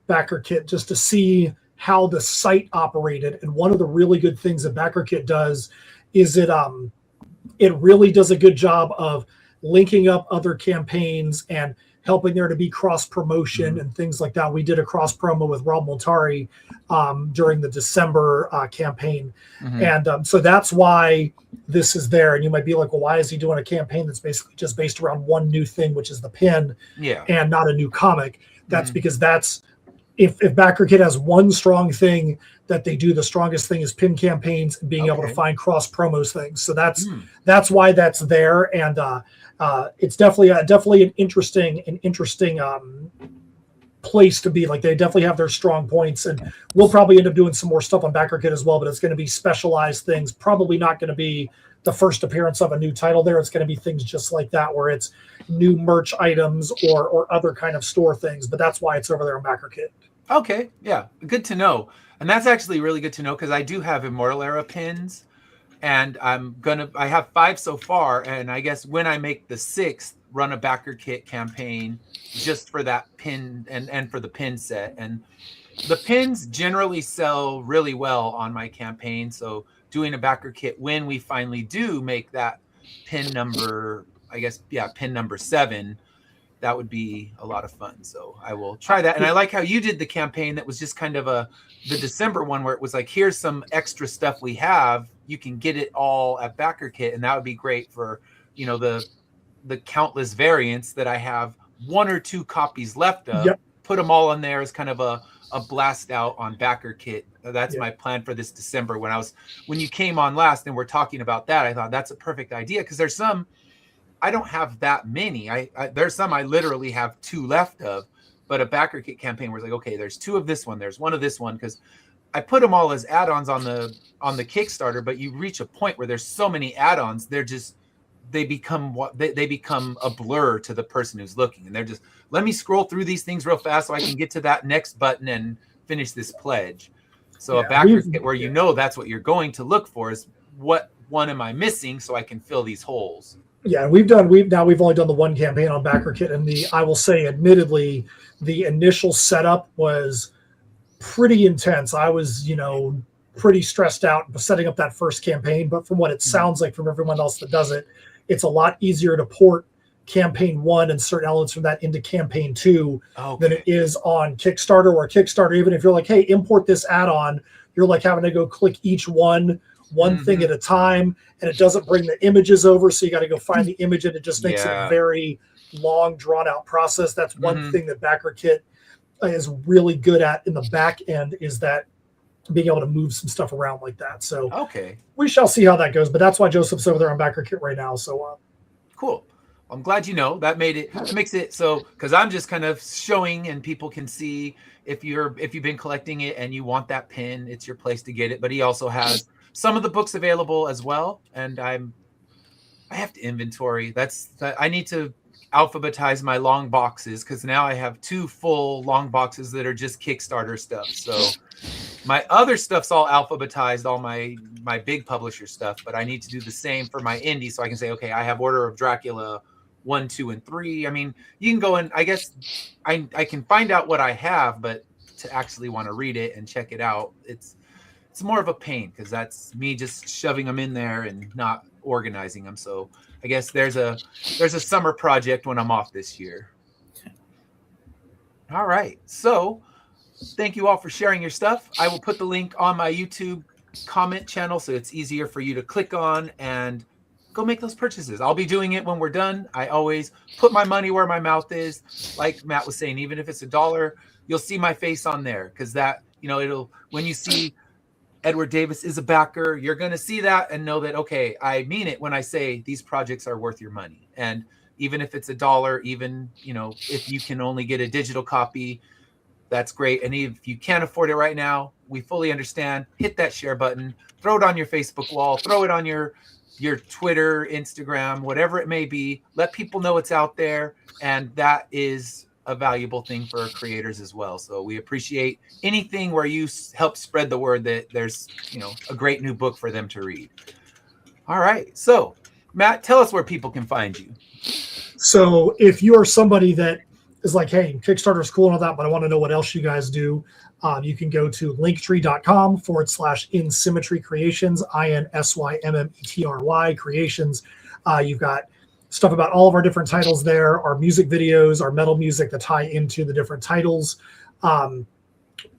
BackerKit just to see how the site operated. And one of the really good things that BackerKit does is it really does a good job of linking up other campaigns and helping there to be cross promotion and things like that. We did a cross promo with Rob Moltari during the December campaign. And so that's why this is there. And you might be like, well, why is he doing a campaign that's basically just based around one new thing, which is the pin, and not a new comic? That's because if BackerKit has one strong thing that they do, the strongest thing is pin campaigns and being able to find cross promos things. So that's why that's there. And it's definitely an interesting place to be. Like, they definitely have their strong points, and we'll probably end up doing some more stuff on BackerKit as well, but it's going to be specialized things. Probably not going to be the first appearance of a new title there. It's going to be things just like that, where it's new merch items or other kind of store things, but that's why it's over there on BackerKit. Okay. Yeah. Good to know. And that's actually really good to know, because I do have Immortal Era pins, and I have 5 so far, and I guess when I make the 6th, run a backer kit campaign just for that pin and for the pin set. And the pins generally sell really well on my campaign, so doing a backer kit when we finally do make that pin number, I guess, pin number 7, that would be a lot of fun. So I will try that. And I like how you did the campaign that was just kind of the December one, where it was like, here's some extra stuff we have, you can get it all at backer kit. And that would be great for, you know, the countless variants that I have 1 or 2 copies left of. Yep. Put them all in there as kind of a blast out on backer kit. That's my plan for this December. When you came on last and we're talking about that, I thought that's a perfect idea, because there's some I don't have that many. There's some I literally have 2 left of, but a backer kit campaign where it's like, okay, there's 2 of this one, there's 1 of this one, because I put them all as add-ons on the Kickstarter, but you reach a point where there's so many add-ons, they become a blur to the person who's looking, and they're just, let me scroll through these things real fast so I can get to that next button and finish this pledge. So a backer kit where you know that's what you're going to look for is, what one am I missing so I can fill these holes. Yeah, we've only done the 1 campaign on backer kit, and I will say, admittedly, the initial setup was pretty intense. I was, pretty stressed out setting up that first campaign, but from what it sounds like from everyone else that does it, it's a lot easier to port campaign 1 and certain elements from that into campaign 2 than it is on Kickstarter. Or Kickstarter, even if you're like, hey, import this add-on, you're like having to go click each one thing at a time, and it doesn't bring the images over, so you got to go find the image, and it just makes it a very long, drawn-out process. That's one thing that backer kit is really good at in the back end, is that being able to move some stuff around like that. So we shall see how that goes, but that's why Joseph's over there on backer kit right now. So cool. I'm glad that makes it so, because I'm just kind of showing, and people can see if you've been collecting it and you want that pin, it's your place to get it. But he also has some of the books available as well, and I have to inventory. I need to alphabetize my long boxes, because now I have 2 full long boxes that are just Kickstarter stuff. So my other stuff's all alphabetized, all my big publisher stuff, but I need to do the same for my indie, so I can say, okay, I have Order of Dracula 1, 2, and 3. I mean, you can go and I guess I can find out what I have, but to actually want to read it and check it out, it's more of a pain, because that's me just shoving them in there and not organizing them. So I guess there's a summer project when I'm off this year. All right. So thank you all for sharing your stuff. I will put the link on my YouTube comment channel, so it's easier for you to click on and go make those purchases. I'll be doing it when we're done. I always put my money where my mouth is. Like Matt was saying, even if it's $1, you'll see my face on there, because that, when you see Edward Davis is a backer, you're going to see that and know that, okay, I mean it when I say these projects are worth your money. And even if it's $1, even, if you can only get a digital copy, that's great. And if you can't afford it right now, we fully understand. Hit that share button, throw it on your Facebook wall, throw it on your Twitter, Instagram, whatever it may be. Let people know it's out there. And that is a valuable thing for creators as well. So we appreciate anything where you help spread the word that there's, a great new book for them to read. All right. So Matt, tell us where people can find you. So if you are somebody that is like, hey, Kickstarter is cool and all that, but I want to know what else you guys do, you can go to linktree.com/InSymmetry Creations, INSYMMETRY Creations. You've got stuff about all of our different titles there, our music videos, our metal music that tie into the different titles.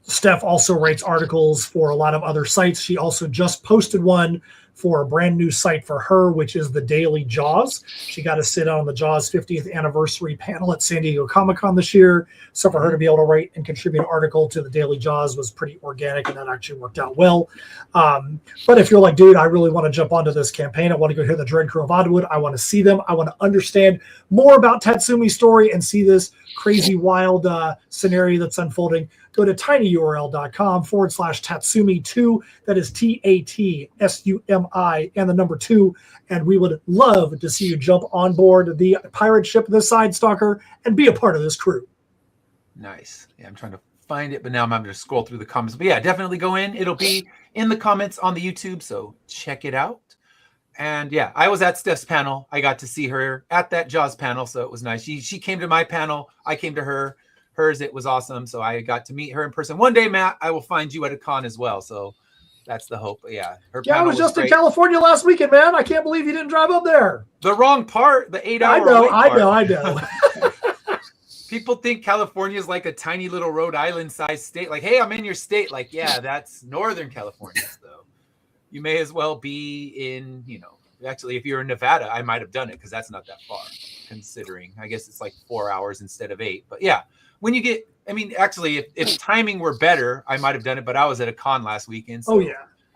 Steph also writes articles for a lot of other sites. She also just posted one for a brand new site for her, which is the Daily Jaws. She got to sit on the Jaws 50th anniversary panel at San Diego Comic-Con this year. So for her to be able to write and contribute an article to the Daily Jaws was pretty organic, and that actually worked out well. But if you're like, dude, I really want to jump onto this campaign, I want to go hear the Dread Crew of Oddwood, I want to see them, I want to understand more about Tatsumi's story and see this crazy, wild scenario that's unfolding, go to tinyurl.com/Tatsumi2. That is TATSUMI and the number 2. And we would love to see you jump on board the pirate ship, the Side Stalker, and be a part of this crew. Nice. Yeah, I'm trying to find it, but now I'm having to scroll through the comments. But yeah, definitely go in. It'll be in the comments on the YouTube, so check it out. And yeah, I was at Steph's panel. I got to see her at that Jaws panel, so it was nice. She came to my panel. I came to hers. It was awesome. So I got to meet her in person. One day, Matt, I will find you at a con as well. So that's the hope. But yeah, I was just in California last weekend, man. I can't believe you didn't drive up there. The wrong part, the 8 hour. I know. People think California is like a tiny little Rhode Island sized state. Like, hey, I'm in your state. Like, yeah, that's Northern California, though. You may as well be in, actually, if you're in Nevada, I might have done it because that's not that far, considering. I guess it's like 4 hours instead of 8. But yeah, when you get, actually, if timing were better, I might have done it. But I was at a con last weekend. So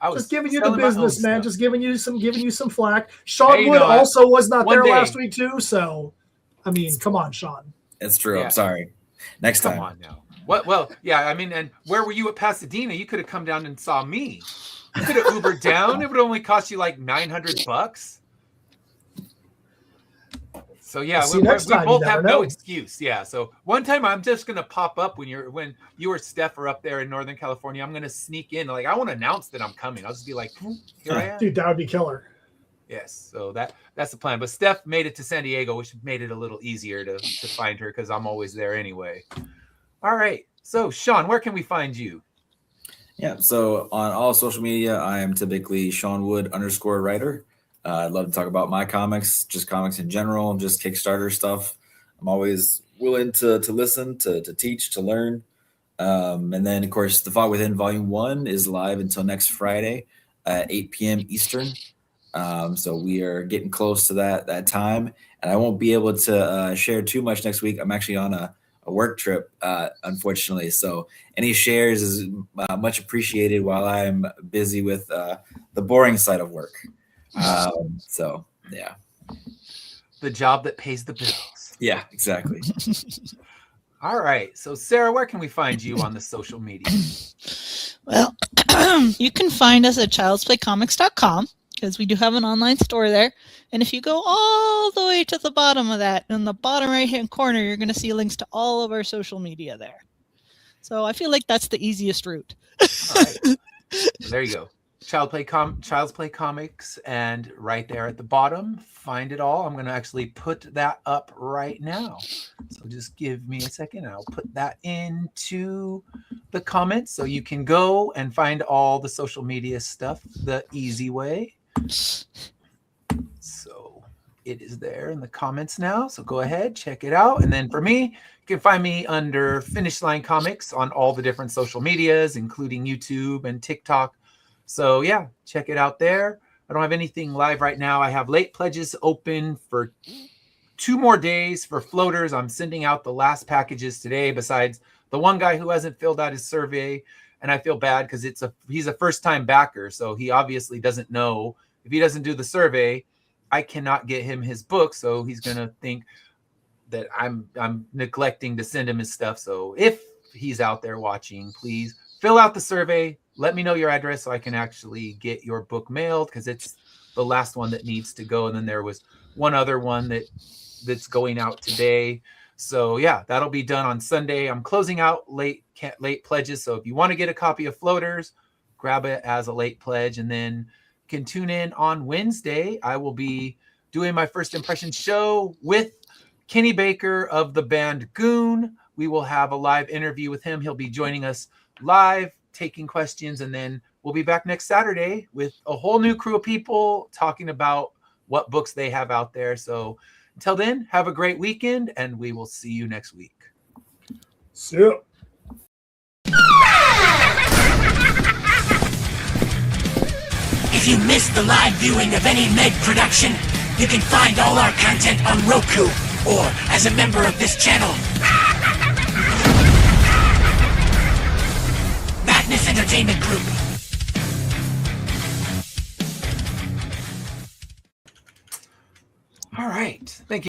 I was just giving you the business, man. Just giving you some flack. Sean Wood also was not there last week too. So, come on, Sean. It's true. Yeah. I'm sorry. Next time. Come on now. What? Well, yeah. And where were you at Pasadena? You could have come down and saw me. You could have Ubered down. It would only cost you like $900. So yeah, we both have no excuse. Yeah. So one time I'm just gonna pop up when you or Steph are up there in Northern California. I'm gonna sneak in. Like I won't announce that I'm coming. I'll just be like, here I am. Dude, that would be killer. Yes. So that's the plan. But Steph made it to San Diego, which made it a little easier to find her because I'm always there anyway. All right. So Sean, where can we find you? Yeah. So on all social media, I am typically Sean Wood _writer. I'd love to talk about my comics, just comics in general, just Kickstarter stuff. I'm always willing to listen, to teach, to learn. And then, of course, The Fog Within Volume 1 is live until next Friday at 8 p.m. Eastern. So we are getting close to that time. And I won't be able to share too much next week. I'm actually on a work trip, unfortunately. So any shares is much appreciated while I'm busy with the boring side of work. So yeah, the job that pays the bills. Yeah, exactly. All right. So Sarah, where can we find you on the social media? Well, you can find us at childsplaycomics.com because we do have an online store there. And if you go all the way to the bottom of that, in the bottom right-hand corner, you're going to see links to all of our social media there. So I feel like that's the easiest route. All right. There you go. Child's Play Comics, and right there at the bottom, find it all. I'm going to actually put that up right now. So just give me a second. I'll put that into the comments so you can go and find all the social media stuff the easy way. So it is there in the comments now. So go ahead, check it out. And then for me, you can find me under Finish Line Comics on all the different social medias, including YouTube and TikTok. So yeah, check it out there. I don't have anything live right now. I have late pledges open for 2 more days for floaters. I'm sending out the last packages today, besides the one guy who hasn't filled out his survey. And I feel bad because he's a first-time backer, so he obviously doesn't know. If he doesn't do the survey, I cannot get him his book, so he's gonna think that I'm neglecting to send him his stuff. So if he's out there watching, please fill out the survey. Let me know your address so I can actually get your book mailed, because it's the last one that needs to go. And then there was one other one that's going out today. So yeah, that'll be done on Sunday. I'm closing out late pledges. So if you want to get a copy of Floaters, grab it as a late pledge, and then you can tune in on Wednesday. I will be doing my first impression show with Kenny Baker of the band Goon. We will have a live interview with him. He'll be joining us live, taking questions, and then we'll be back next Saturday with a whole new crew of people talking about what books they have out there. So until then, have a great weekend, and we will see you next week. See ya. If you missed the live viewing of any Meg production, you can find all our content on Roku or as a member of this channel. Madness Entertainment Group. All right. Thank you.